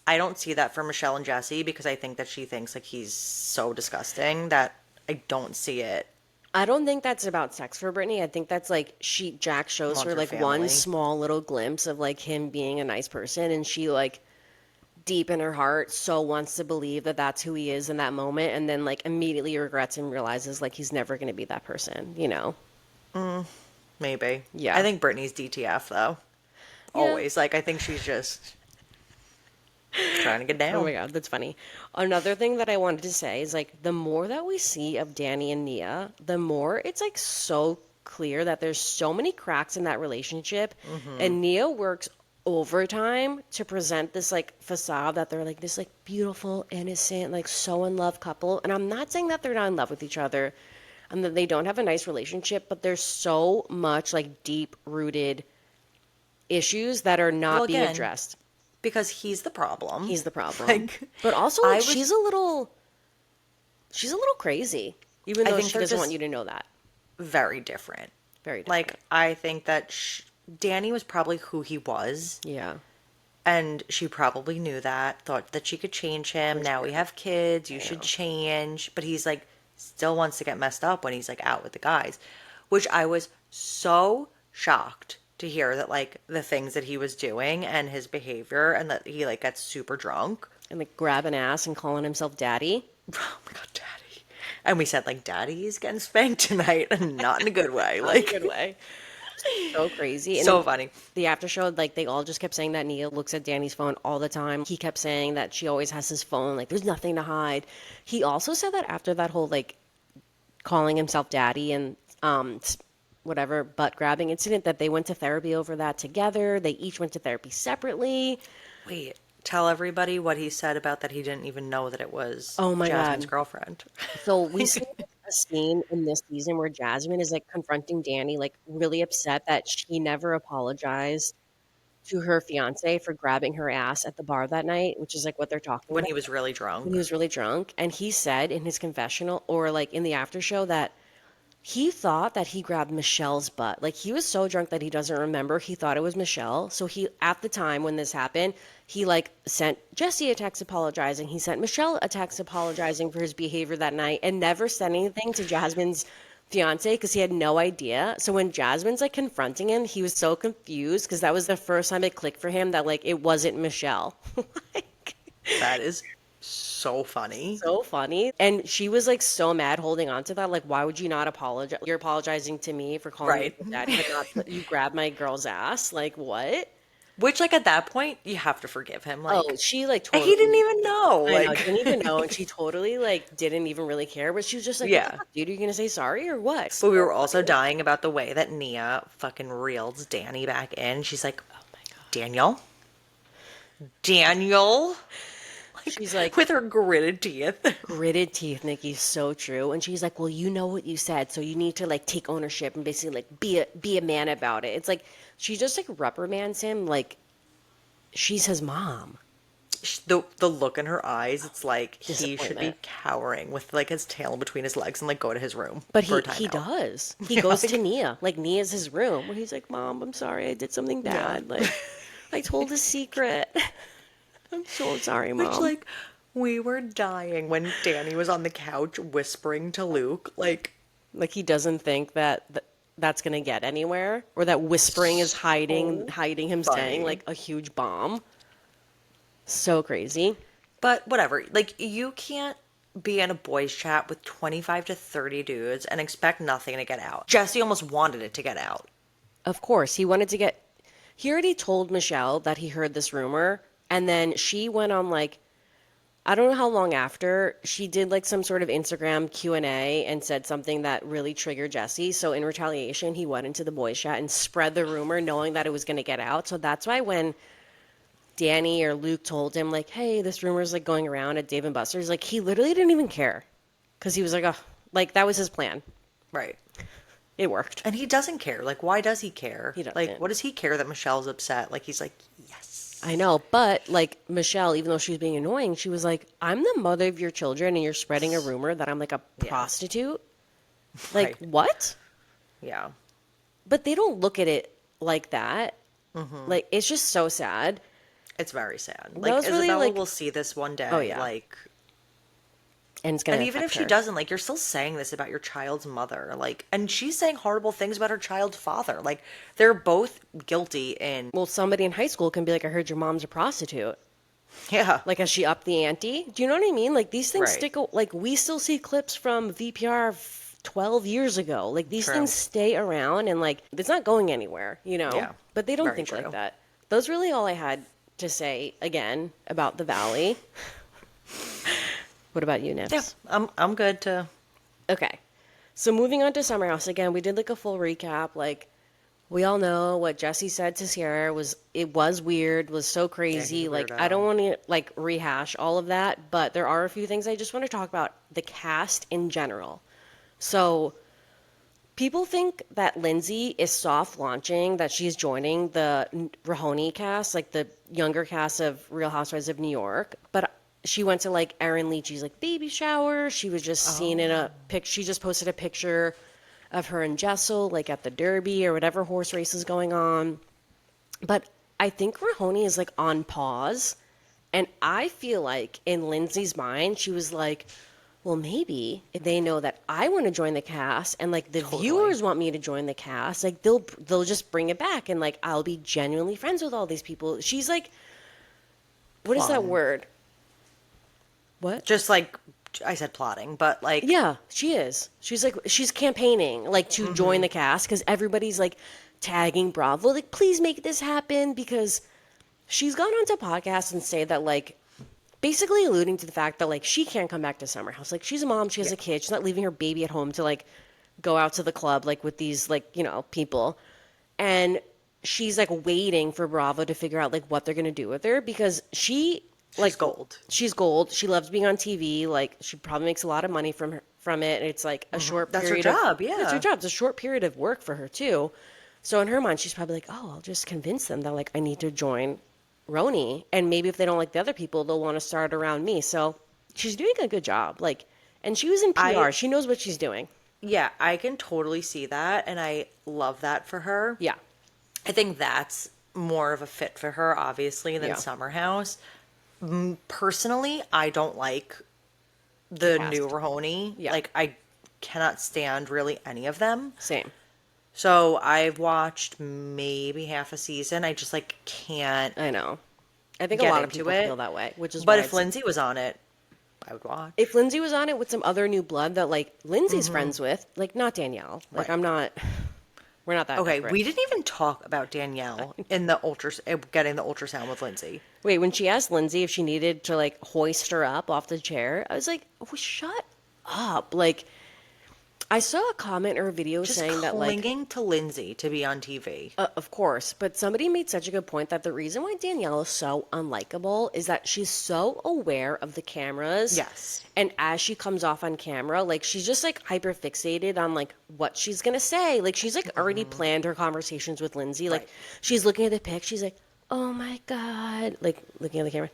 I don't see that for Michelle and Jesse because I think that she thinks like he's so disgusting that I don't see it. I don't think that's about sex for Brittany. I think that's like Jack shows Wants her her like family. one small little glimpse of like him being a nice person, and she like deep in her heart so wants to believe that that's who he is in that moment, and then like immediately regrets and realizes like he's never going to be that person, you know? Maybe. Yeah. I think Brittany's DTF though. Yeah. Always. Like I think she's just trying to get down. Oh my God, that's funny. Another thing that I wanted to say is like the more that we see of Danny and Nia, the more it's like so clear that there's so many cracks in that relationship. And Nia works overtime to present this like facade that they're like this like beautiful, innocent, like so in love couple. And I'm not saying that they're not in love with each other and that they don't have a nice relationship, but there's so much like deep rooted issues that are not Well, being again, addressed. because he's the problem. He's the problem. Like, But also, I like, was- she's a little crazy, even I though think she they're doesn't just- want you to know that. very different. Very different. Like, I think that Danny was probably who he was, Yeah. and she probably knew that, thought that she could change him. Now we have kids, you should change. But he's like, still wants to get messed up when he's like out with the guys, which I was so shocked to hear that, like, the things that he was doing and his behavior, and that he, like, gets super drunk. And like grabbing ass and calling himself daddy. Oh my God, daddy. And we said, like, daddy's getting spanked tonight, and not in a good way. Like, Good way. So crazy. And so funny. the after show, like they all just kept saying that Nia looks at Danny's phone all the time. He kept saying that she always has his phone, like there's nothing to hide. He also said that after that whole like calling himself daddy and whatever butt grabbing incident that they went to therapy over that together. They each went to therapy separately. Wait, tell everybody what he said about that he didn't even know that it was Oh my Jasmine's God. girlfriend. So we see a scene in this season where Jasmine is like confronting Danny, like really upset that she never apologized to her fiance for grabbing her ass at the bar that night, which is like what they're talking When about he was really when drunk. he was really drunk. And he said in his confessional or like in the after show that he thought that he grabbed Michelle's butt. Like he was so drunk that he doesn't remember. He thought it was Michelle. So he, at the time when this happened, he like sent Jesse a text apologizing. He sent Michelle a text apologizing for his behavior that night and never said anything to Jasmine's fiance because he had no idea. So when Jasmine's like confronting him, he was so confused because that was the first time it clicked for him that like it wasn't Michelle. Like, That is so funny. so funny. And she was like so mad holding on to that. Like, why would you not apologize? You're apologizing to me for calling you Right. a daddy, but not you grabbed my girl's ass. Like, what? Which, like, at that point, you have to forgive him. Oh, Like, she like he didn't totally, even know. I know, Like, didn't even know. And she totally like didn't even really care. But she was just like, what the yeah. fuck, dude? Are you going to say sorry or what? But we So were also funny. dying about the way that Nia fucking reels Danny back in. She's like, Oh my God. Daniel? Daniel? Like, She's like, with her gritted teeth. gritted teeth, Nikki, so true. And she's like, well, you know what you said, so you need to like take ownership and basically like be a man about it. It's like she just like reprimands him like she's his mom. The look in her eyes, it's like he should be Disappointment. cowering with like his tail between his legs and like go to his room But for a he timeout. does. He Yeah, goes to like, Nia. Like Nia's his room where he's like, "Mom, I'm sorry. I did something yeah. bad. Like I told a secret. I'm so sorry, Which, Mom." like, we were dying when Danny was on the couch whispering to Luke, like, Like he doesn't think that that's going to get anywhere or that whispering is so hiding him saying funny. like a huge bomb. So crazy. But whatever. Like, you can't be in a boys' chat with 25 to 30 dudes and expect nothing to get out. Jesse almost wanted it to get out. Of course, he wanted to get. He already told Michelle that he heard this rumor, and then she went on like I don't know how long after she did like some sort of Instagram Q&A and said something that really triggered Jesse. So in retaliation, he went into the boys chat and spread the rumor knowing that it was going to get out. So that's why when Danny or Luke told him like, "Hey, this rumor is like going around at Dave and Buster's," like he literally didn't even care because he was like, "Oh, like that was his plan. Right. It worked." And he doesn't care. Like, why does he care? He Like, doesn't. what does he care that Michelle's upset? Like, he's like, yes. I know, but like Michelle, even though she was being annoying, she was like, "I'm the mother of your children, and you're spreading a rumor that I'm like a Yeah. prostitute." Like, Right. what? Yeah. But they don't look at it like that. Like, it's just so sad. It's very sad. That Like, was really Isabella like, will see this one oh day. yeah, Like, and it's gonna and even if affect she her. doesn't, like, you're still saying this about your child's mother. Like, and she's saying horrible things about her child's father. Like, they're both guilty in, Well, somebody in high school can be like, "I heard your mom's a prostitute." yeah, Like, has she upped the ante? Do you know what I mean? Like, these things right. stick. Like, we still see clips from VPR 12 years ago. Like, these True. things stay around, and like, it's not going anywhere, you know? Yeah. But they don't Very think like true. that. That's really all I had to say again about the Valley. What about you, Yeah, Nips? I'm good to. Okay. So moving on to Summer House again, we did like a full recap. Like we all know what Jesse said to Sierra was it was weird, was so Yeah, he's a crazy. Like I don't weirdo. want to like rehash all of that, but there are a few things I just want to talk about the cast in general. So people think that Lindsay is soft launching, that she's joining the Rahoney cast, like the younger cast of Real Housewives of New York. But she went to like Erin Leachy's like baby shower. She was just seen in Oh, a pic. She just posted a picture of her and Jessel like at the Derby or whatever horse race is going on. But I think Rahoney is like on pause. And I feel like in Lindsay's mind, she was like, well, maybe if they know that I want to join the cast and like the totally. viewers want me to join the cast, like they'll just bring it back and like I'll be genuinely friends with all these people. She's like, what is that Plotting. word? What? Just like I said, plotting, but like, Yeah, she is. She's like she's campaigning like to join hmm, the cast because everybody's like tagging Bravo, like please make this happen because she's gone onto podcasts and say that like basically alluding to the fact that like she can't come back to Summer House. Like she's a mom, she has yeah, a kid, she's not leaving her baby at home to like go out to the club like with these like, people. And she's like waiting for Bravo to figure out like what they're gonna do with her because She's gold. she's gold. She loves being on TV. Like she probably makes a lot of money from it. And it's like a short That's her period of job, it's her yeah. job. It's a short period of work for her too. So in her mind, she's probably like, oh, I'll just convince them that like I need to join Roni, and maybe if they don't like the other people, they'll want to start around me. So she's doing a good job. Like, and she was in I PR. She knows what she's doing. Yeah, I can totally see that, and I love that for her. Yeah, I think that's more of a fit for her, obviously, than yeah. Summer House. Personally, I don't like The the new cast. Rahoney. Yeah, Like, I cannot stand really any of them. same. So I've watched maybe half a season. I just like can't I know. I think a get lot of into people feel it. that way, which is But why if Lindsay was on it, I would watch. if Lindsay was on it with some other new blood that like Lindsay's friends with, like not Danielle. Like Right. I'm not. We're not that Okay, desperate. we didn't even talk about Danielle in the getting the ultrasound with Lindsay. Wait, when she asked Lindsay if she needed to like hoist her up off the chair, I was like, oh, shut up. Like, I saw a comment or a video Just saying that like clinging to Lindsay to be on TV. Of course, but somebody made such a good point that the reason why Danielle is so unlikable is that she's so aware of the cameras. Yes. And as she comes off on camera, like she's just like hyper fixated on like what she's gonna say. Like she's like already planned her conversations with Lindsay. Like Right. she's looking at the pic, she's like, "Oh my God," like looking at the camera.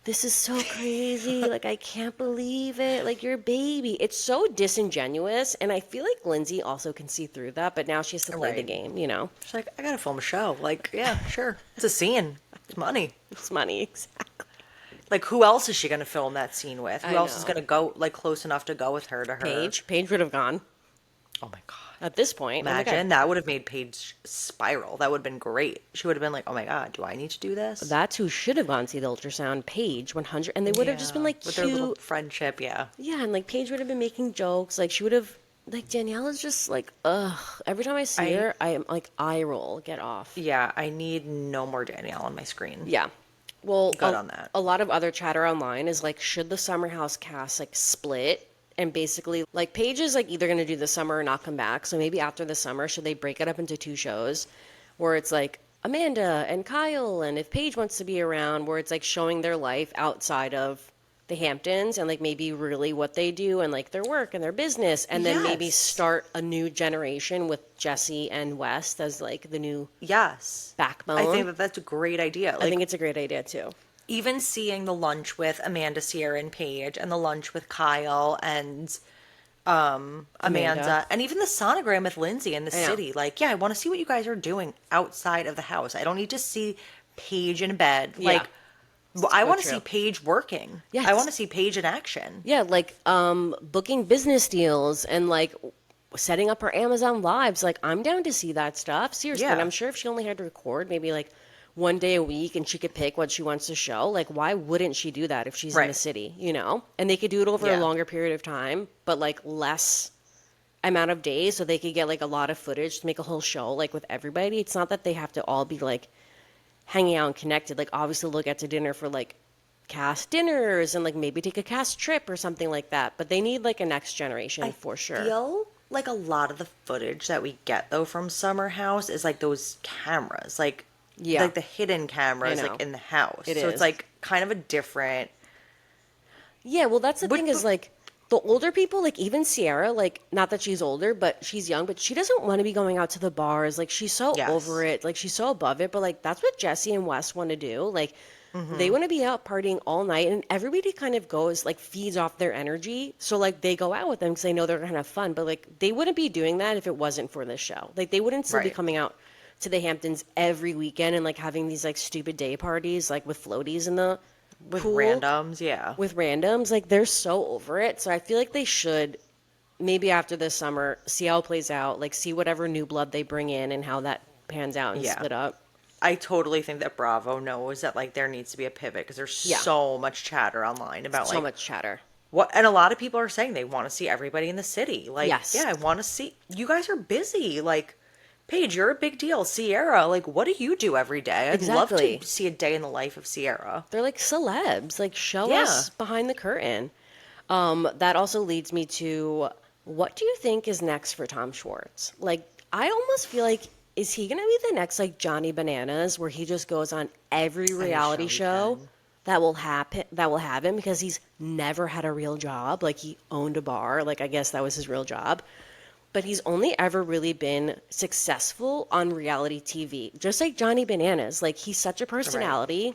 This is so crazy. Like, I can't believe it. Like, your baby. It's so disingenuous. And I feel like Lindsay also can see through that, but now she has to play the Right. game, you know? She's like, I gotta film a show. Like, yeah, sure. It's a scene. It's money. It's money. Exactly. Like, who else is she gonna film that scene with? Who I else is know. gonna go like close enough to go with her to her? Paige would have gone Oh my god. at this point. Oh my Imagine God. that would have made Paige spiral. That would have been great. She would have been like, "Oh my god, do I need to do this?" That's who should have gone to see the ultrasound, Paige, 100. And they would have just been Yeah, like with their little cute. friendship. Yeah, Yeah, and like Paige would have been making jokes. Like, she would have. Like, Danielle is just like, ugh. Every time I see I her, I am like, eye roll, get off. yeah. I need no more Danielle on my screen. Yeah. Well, Good on that. a lot of other chatter online is like, should the Summer House cast like split? And basically, like, Paige is like either going to do the summer or not come back. So maybe after the summer, should they break it up into two shows where it's like Amanda and Kyle, and if Paige wants to be around, where it's like showing their life outside of the Hamptons and like maybe really what they do and like their work and their business, and then maybe Yes. start a new generation with Jesse and West as like the new Yes, backbone. I think that that's a great idea. I Like, think it's a great idea too. even seeing the lunch with Amanda, Sierra, and Paige, and the lunch with Kyle and Amanda, and even the sonogram with Lindsay in the I know. city. Like, yeah, I want to see what you guys are doing outside of the house. I don't need to see Paige in bed. Yeah. Like, I want to true. see Paige working. Yes. I want to see Paige in action. Yeah, like booking business deals and like setting up her Amazon lives. Like I'm down to see that stuff. Seriously. Yeah. And I'm sure if she only had to record maybe like one day a week and she could pick what she wants to show, like why wouldn't she do that if she's in the Right. city, you know? And they could do it over a Yeah. longer period of time, but like less amount of days so they could get like a lot of footage to make a whole show like with everybody. It's not that they have to all be like hanging out and connected. Like obviously they'll get to dinner for like cast dinners and like maybe take a cast trip or something like that. But they need like a next generation for sure. Feel like a lot of the footage that we get though from Summer House is like those cameras, like Yeah. like the hidden cameras, I know. like in the house. It so is. it's like kind of a different. Yeah, well that's the But- thing is like the older people, like even Sierra, like not that she's older, but she's young, but she doesn't want to be going out to the bars. Like she's so Yes. over it. Like she's so above it. But like that's what Jesse and Wes want to do. Like Mm-hmm. they want to be out partying all night, and everybody kind of goes like feeds off their energy. So like they go out with them because they know they're gonna have fun. But like they wouldn't be doing that if it wasn't for this show. Like they wouldn't still be Right. coming out to the Hamptons every weekend and like having these like stupid day parties like with floaties in the With pool randoms, yeah. with randoms. Like they're so over it. So I feel like they should maybe after this summer see how it plays out. Like see whatever new blood they bring in and how that pans out and Yeah. split up. I totally think that Bravo knows that like there needs to be a pivot because there's Yeah. so much chatter online about So like much chatter. what, and a lot of people are saying they want to see everybody in the city. Like, Yes. yeah, I want to see you guys are busy. Like, Paige, you're a big deal. Sierra, like, what do you do every day? I'd love Exactly. to see a day in the life of Sierra. They're like celebs. Like show Yeah. us behind the curtain. That also leads me to What do you think is next for Tom Schwartz? Like, I almost feel like, is he going to be the next, like, Johnny Bananas, where he just goes on every Any reality show he show can. that will have him because he's never had a real job? Like, he owned a bar. Like, I guess that was his real job. But he's only ever really been successful on reality TV, just like Johnny Bananas. Like, he's such a Right. personality.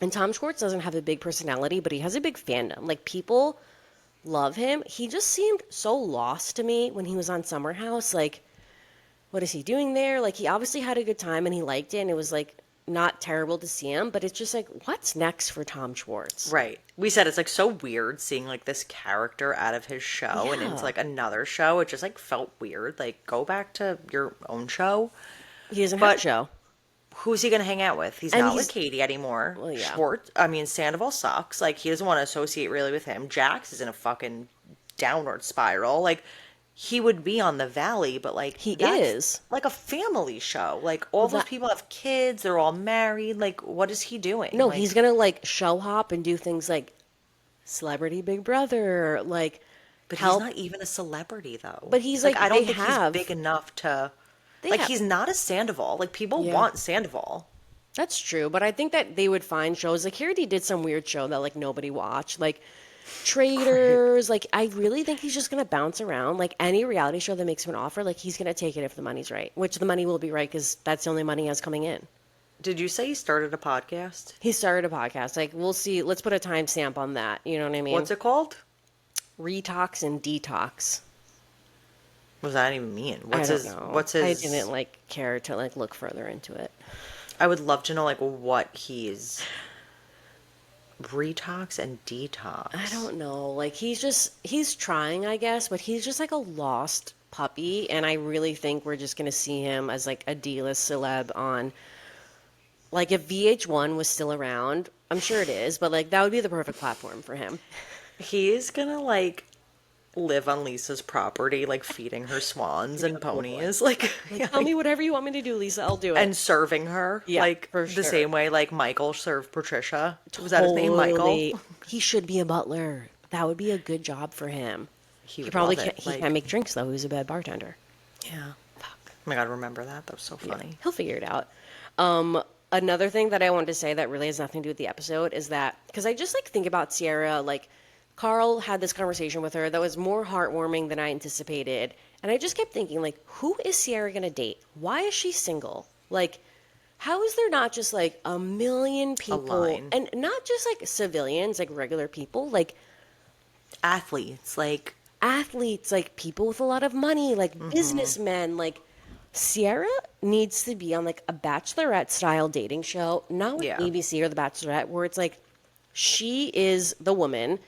And Tom Schwartz doesn't have a big personality, but he has a big fandom. Like, people love him. He just seemed so lost to me when he was on Summer House. Like, what is he doing there? Like, he obviously had a good time and he liked it, and it was like not terrible to see him, but it's just like, what's next for Tom Schwartz? Right. We said it's like so weird seeing like this character out of his show and into Yeah. like another show. It just like felt weird. Like go back to your own show. He doesn't have a But show. who's he gonna hang out with? He's And not with he's, Katie anymore. well, yeah. Schwartz, I mean Sandoval sucks. Like he doesn't want to associate really with him. Jax is in a fucking downward spiral. Like he would be on the Valley, but like He that's is. like a family show. Like all Well, those that, people have kids. They're all married. Like what is he doing? no, he's Like, gonna like show hop and do things like Celebrity Big Brother, like but he's help. not even a celebrity though. But he's Like like, I they don't think he's have, big enough to. they Like have, he's not a Sandoval. Like people yeah. want Sandoval. That's true, but I think that they would find shows like he already did some weird show that like nobody watched, like Right. Traders. Like I really think he's just gonna bounce around. Like any reality show that makes him an offer, like he's gonna take it if the money's right, which the money will be right because that's the only money he has coming in. Did you say he started a podcast? He started a podcast. Like we'll see. Let's put a timestamp on that. You know what I mean? What's it called? Retox and detox. What does that even mean? I don't know. What's I didn't his like care to like look further into it. I would love to know like what he's retox and I detox. don't know. Like he's trying, I guess, but he's just like a lost puppy, and I really think we're just gonna see him as like a D-list celeb on like if VH1 was still around. I'm sure it is, but like that would be the perfect platform for him. He's gonna like live on Lisa's property, like feeding her swans Yeah, and totally. ponies, like, Like yeah, tell me whatever you want me to do, Lisa. I'll do it. and serving her Yeah, like for the sure. same way like Michael served Patricia. Was that his name, Michael? Totally. He should be a butler. That would be a good job for him. He He would probably love can't. it. He can't Like, make drinks though. He's a bad bartender. yeah. Fuck. Oh my god, remember that? That was so Yeah, funny. he'll figure it out. Another thing that I wanted to say that really has nothing to do with the episode is that because I just like think about Sierra, like Carl had this conversation with her that was more heartwarming than I anticipated, and I just kept thinking like, who is Sierra gonna date? Why is she single? Like, how is there not just like a million A people, line. and not just like civilians, like regular people, like Athletes, like, athletes, like people with a lot of money, like businessmen, like Sierra needs to be on like a bachelorette style dating show, not with yeah. ABC or The Bachelorette, where it's like she is the woman.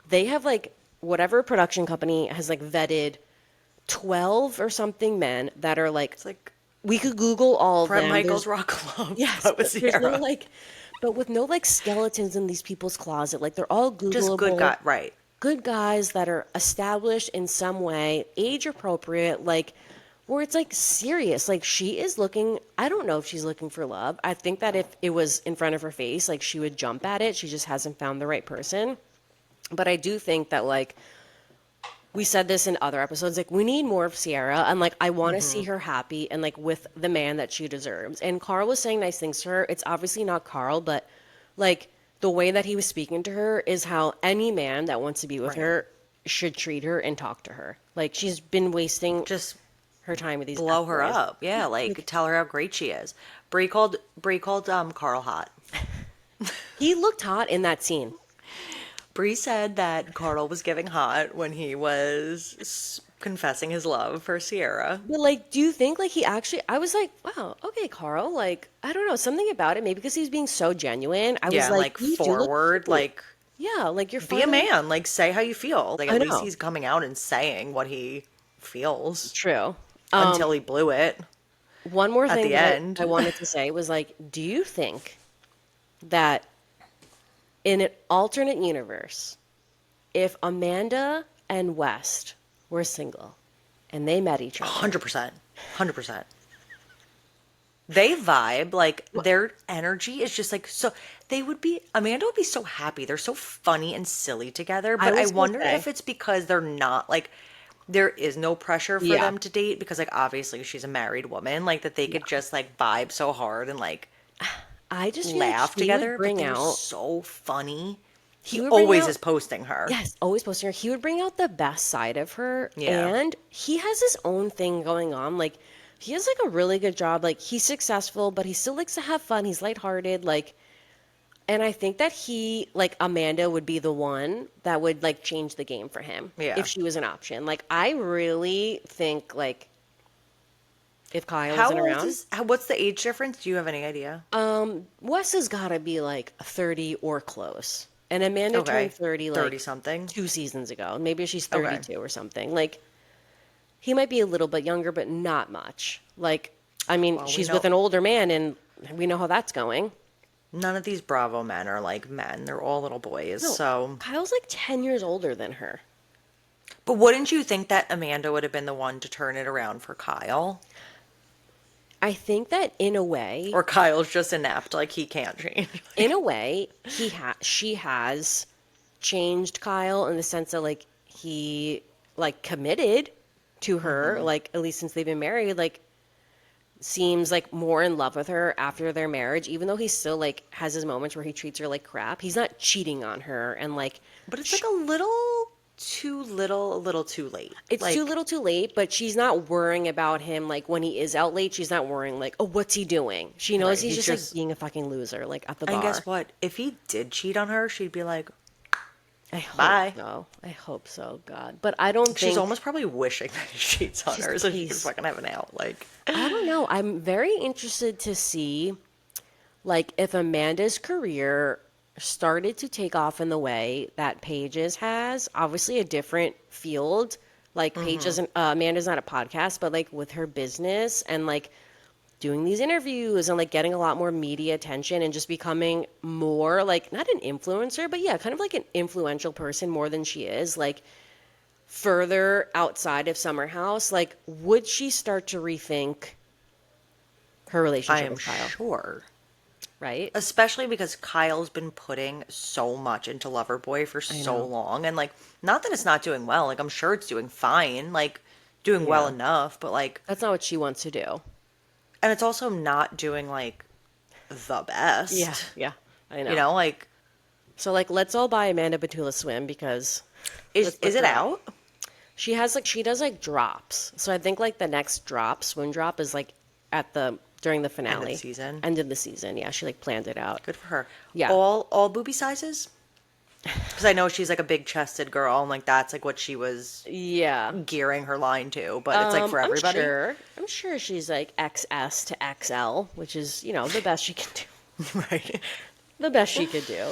They have like whatever production company has like vetted 12 or something men that are like, It's like we could Google all of Bret them. Michaels There's, Rock Club, yes, but but with there's no Sierra. like, but with no like skeletons in these people's closet. Like they're all Just good Googleable, guy, right. good guys that are established in some way, age appropriate, like where it's like serious. Like she is looking, I don't know if she's looking for love. I think that if it was in front of her face, like she would jump at it. She just hasn't found the right person. But I do think that like we said this in other episodes, like we need more of Sierra and like I want to see her happy and like with the man that she deserves. And Carl was saying nice things to her. It's obviously not Carl, but like the way that he was speaking to her is how any man that wants to be with Right. her should treat her and talk to her. Like she's been wasting Just her time with these F blow her boys. up. Yeah, like Like tell her how great she is. Bree called Carl hot. he looked hot in that scene. Bree said that Carl was giving hot when he was confessing his love for Sierra. But like, do you think like he actually? I was like, wow, okay, Carl. Like, I don't know, something about it. Maybe because he was being so genuine. I Yeah, was and like, like you do look forward, cute. like Yeah, like you're be a finally. man, like say how you feel. Like I at least know. he's coming out and saying what he feels True. until he blew it One more at thing the that end. I wanted to say was like, do you think that in an alternate universe, if Amanda and West were single and they met each other, 100%. 100%. They vibe, like their energy is just like so they would be Amanda would be so happy. They're so funny and silly together, I but I was gonna wonder say, if it's because they're not like there is no pressure for Yeah. them to date because like obviously she's a married woman, like that they could just like vibe so hard and like I just feel like laugh he would together, but bring they're out, so funny. he He would bring always out, is posting her. yes, always posting her. He would bring out the best side of her, Yeah. and he has his own thing going on. Like, he has like a really good job. Like, he's successful, but he still likes to have fun. He's lighthearted. Like, and I think that he, like, Amanda would be the one that would like change the game for him if Yeah. she was an option. Like, I really think like if Kyle How isn't old around, is what's the age difference? Do you have any idea? Wes has got to be like 30 or close. And Amanda turned Okay. 30 30 like something. 2 seasons ago. Maybe she's Okay. 32 or something. Like, he might be a little bit younger, but not much. Like, I mean, Well, we she's with know an older man, and we know how that's going. none of these Bravo men are like men. They're all little boys. No, So, Kyle's like 10 years older than her. but wouldn't you think that Amanda would have been the one to turn it around for Kyle? I think that in a way, Or Kyle's just inept, like he can't change. in a way, she has changed Kyle in the sense that like he like committed to her, like at least since they've been married, like seems like more in love with her after their marriage, even though he still like has his moments where he treats her like crap. He's not cheating on her and like But it's sh like a little too late. it's too Like, little too late, but she's not worrying about him like when he is out late, she's not worrying like, oh, what's he doing? She knows right, he's he's just like just, being a fucking loser, like at the and bar. guess what? If he did cheat on her, she'd be like, I hope bye. so. I hope so, God. But I don't She's think almost probably wishing that he cheats on she's her so she can please. fucking have an out. Like, I don't know. I'm very interested to see like if Amanda's career started to take off in the way that Paige's has, obviously a different field. Like Paige doesn't, Amanda's not a podcast, but like with her business and like doing these interviews and like getting a lot more media attention and just becoming more like not an influencer, but yeah, kind of like an influential person more than she is. Like further outside of Summer House, like would she start to rethink her I relationship am with Kyle? sure. Right? Especially because Kyle's been putting so much into Loverboy for I so know. long. And, like, not that it's not doing well. Like, I'm sure it's doing fine. Like, doing well Yeah. enough. But, like, That's not what she wants to do. and it's also not doing, like, the Yeah, best. yeah, I You know. know, like, So like, let's all buy Amanda Batula Swim because is, let's is lift it her up. out? She has like she does like drops. So I think like the next drop, swim drop, is like at the during the End of the finale, season. end of the season. Yeah, she like planned it out. Good for her. Yeah, All booby sizes? Because I know she's, like, a big-chested girl. And, like, that's, like, what she was yeah. gearing her line to. But it's, like, for I'm everybody. sure. I'm sure she's like XS to XL, which is the best she can do. Right. The best she could do.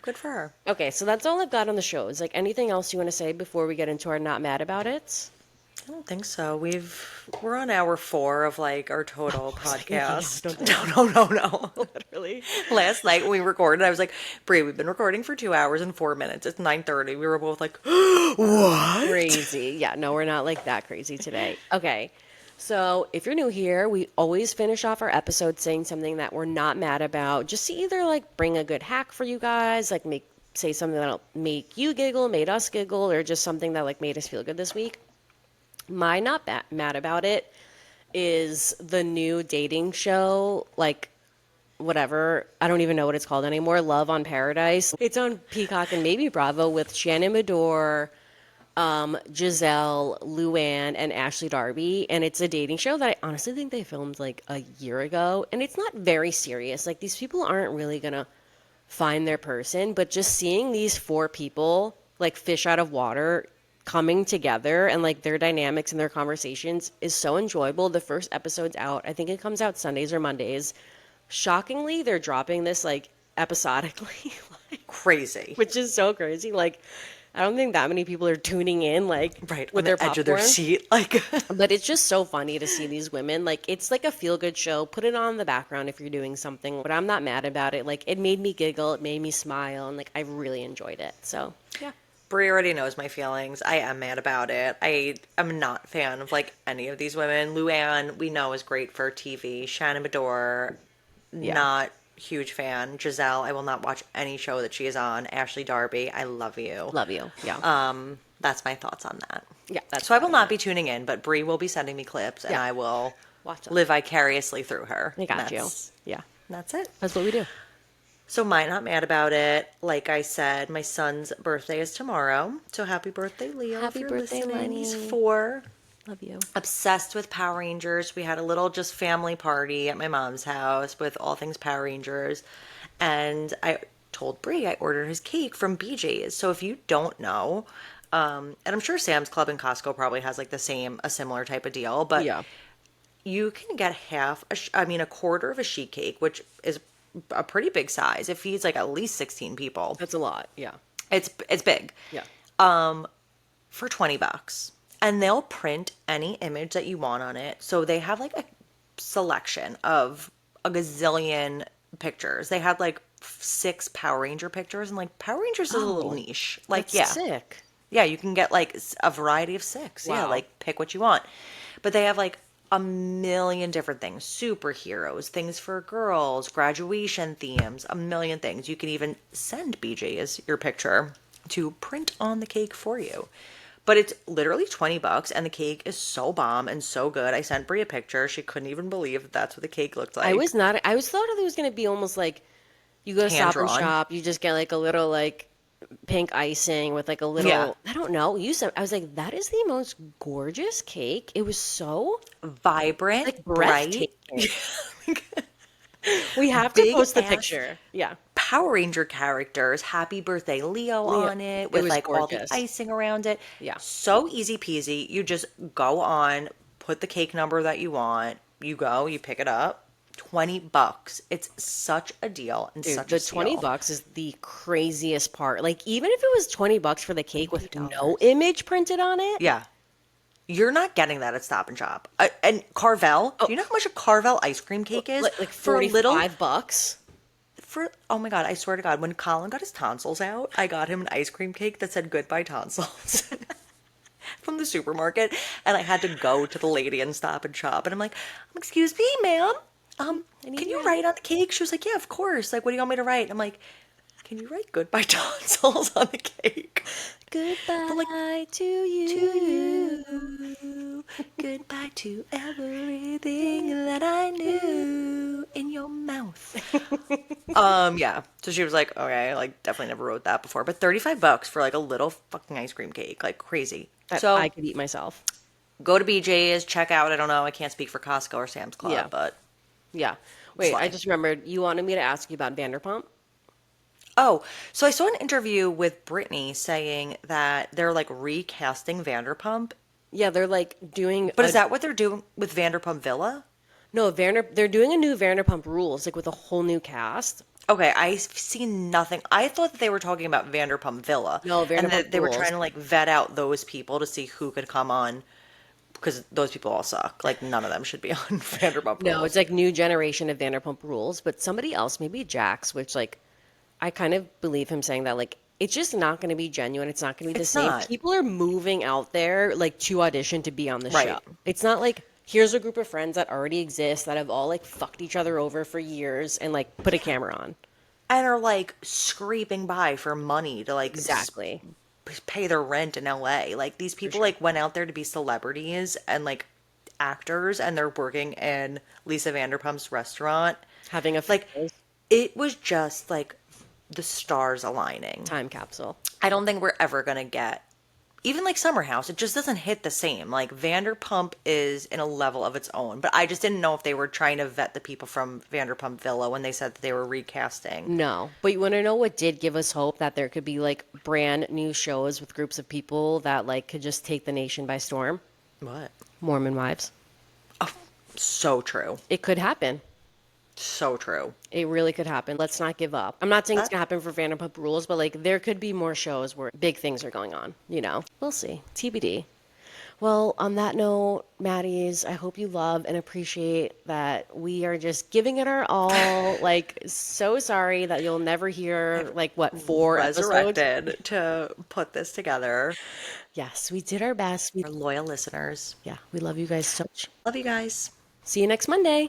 Good for her. Okay, so that's all I've got on the show. Is like anything else you want to say before we get into our not mad about it? I don't think so. We're on hour 4 of like our total podcast. No. Literally. Last night when we recorded, I was like, Brie, we've been recording for 2 hours and 4 minutes. It's 9:30. We were both like, what? Crazy. Yeah, no, we're not like that crazy today. Okay. So, if you're new here, we always finish off our episodes saying something that we're not mad about, just to either like bring a good hack for you guys, like say something that'll make you giggle, made us giggle, or just something that like made us feel good this week. My not mad about it is the new dating show, like whatever. I don't even know what it's called anymore. Love on Paradise. It's on Peacock and maybe Bravo with Shannon Medore, Giselle, Luann, and Ashley Darby. And it's a dating show that I honestly think they filmed like a year ago. And it's not very serious. Like these people aren't really going to find their person. But just seeing these four people like fish out of water coming together and like their dynamics and their conversations is so enjoyable. The first episode's out. I think it comes out Sundays or Mondays. Shockingly, they're dropping this like episodically, like, Crazy. which is so crazy. Like, I don't think that many people are tuning in, like, Right, on with their the edge of their popcorn. seat. Like, But it's just so funny to see these women. Like, it's like a feel good show. Put it on in the background if you're doing something. But I'm not mad about it. Like, it made me giggle. It made me smile. And, like, I really enjoyed it. So, yeah. Brie already knows my feelings. I am mad about it. I am not a fan of like any of these women. Luann, we know, is great for TV. Shannon Medore, Yeah. not huge fan. Giselle, I will not watch any show that she is on. Ashley Darby, I love you. Love you. Yeah. That's my thoughts on that. Yeah, that's So I will fine. not be tuning in, but Bree will be sending me clips and Yeah, I will watch them. live vicariously through her. I And got you. Yeah, that's it. that's what we do. So mine not mad about it. Like I said, my son's birthday is tomorrow. So happy birthday, Leo, if Happy you're birthday, listening. He's Lenny. 4. Love you. Obsessed with Power Rangers. We had a little just family party at my mom's house with all things Power Rangers. And I told Bree I ordered his cake from BJ's. So if you don't know, and I'm sure Sam's Club and Costco probably has like a similar type of deal, but Yeah, you can get a quarter of a sheet cake, which is a pretty big size. It feeds like at least 16 people. that's a lot. Yeah, It's big yeah. for $20. And they'll print any image that you want on it. So they have like a selection of a gazillion pictures. They had like 6 Power Ranger pictures, and like Power Rangers is a little Oh, niche. Like, that's yeah. sick. Yeah, you can get like a variety of 6. Yeah, Wow. like pick what you want. But they have like a million different things, superheroes, things for girls, graduation themes, a million things. You can even send BJ as your picture to print on the cake for you. But it's literally $20 and the cake is so bomb and so good. I sent Brie a picture. She couldn't even believe that that's what the cake looked I like. was not. I was thought it was gonna be almost like you go to Hand Stop and drawn. Shop, you just get like a little like pink icing with like a Yeah. little. I don't know. You said I was like, that is the most gorgeous cake. It was so Vibrant, like bright, breathtaking. We have to big post the ass picture. Yeah, Power Ranger characters, Happy Birthday Leo Leah, on it it with was like all the gorgeous. icing around it. Yeah. So easy peasy. You just go on, put the cake number that you want, you pick it up. $20. It's such a deal and Dude, such a the 20 steal. bucks is the craziest part. Like, even if it was 20 bucks for the cake with no $20. image printed on it. Yeah. You're not getting that at Stop and Shop. And Carvel, Oh, do you know how much a Carvel ice cream cake is? like For a little 45 bucks. oh my God, I swear to God, when Colin got his tonsils out, I got him an ice cream cake that said goodbye tonsils from the supermarket. And I had to go to the lady and Stop and Shop. And I'm like, excuse me, ma'am. I need Can you your write on the cake? She was like, yeah, of course. Like, what do you want me to write? I'm like, can you write goodbye tonsils on the cake? But like, goodbye to to you. you, goodbye to everything that I knew in your mouth. Yeah. So she was like, okay, like definitely never wrote that before. But $35 for like a little fucking ice cream cake, like crazy. That I So could eat myself. go to BJ's, check out. I don't know. I can't speak for Costco or Sam's Yeah. Club, but Yeah. Wait, I slay. just remembered you wanted me to ask you about Vanderpump. Oh, so I saw an interview with Brittany saying that they're like recasting Vanderpump. Yeah, they're like doing But is a that what they're doing with Vanderpump Villa? no, they're doing a new Vanderpump Rules, like with a whole new cast. Okay, I've seen nothing. I thought that they were talking about Vanderpump Villa No, and Vanderpump that they were trying Rules. to like vet out those people to see who could come on because those people all suck. Like none of them should be on Vanderpump No, it's Rules. like new generation of Vanderpump Rules, but somebody else, maybe Jax, which like I kind of believe him saying that like it's just not going to be genuine. It's not going to be the It's same. not. People are moving out there like to audition to be on the show. Right. It's not like here's a group of friends that already exist that have all like fucked each other over for years and like put a Yeah. camera on. And are like scraping by for money to like Exactly. pay their rent in LA. Like these For people sure. like went out there to be celebrities and like actors and they're working in Lisa Vanderpump's restaurant. Having a Like it was just like the stars aligning. time capsule. I don't think we're ever gonna get even like Summer House. It just doesn't hit the same. Like Vanderpump is in a level of its own. But I just didn't know if they were trying to vet the people from Vanderpump Villa when they said that they were recasting. No, but you want to know what did give us hope that there could be like brand new shows with groups of people that like could just take the nation by storm? What? Mormon Wives. So true. It could happen. So true. It really could happen. Let's not give up. I'm not saying it's That gonna happen for Vanderpump Rules, but like there could be more shows where big things are going on. You know, we'll see. TBD. Well, on that note, Maddies, I hope you love and appreciate that we are just giving it our all. Like, so sorry that you'll never hear like what 4 episodes. resurrected to put this together. Yes, we did our best. We Our loyal listeners. yeah, we love you guys so much. Love you guys. See you next Monday.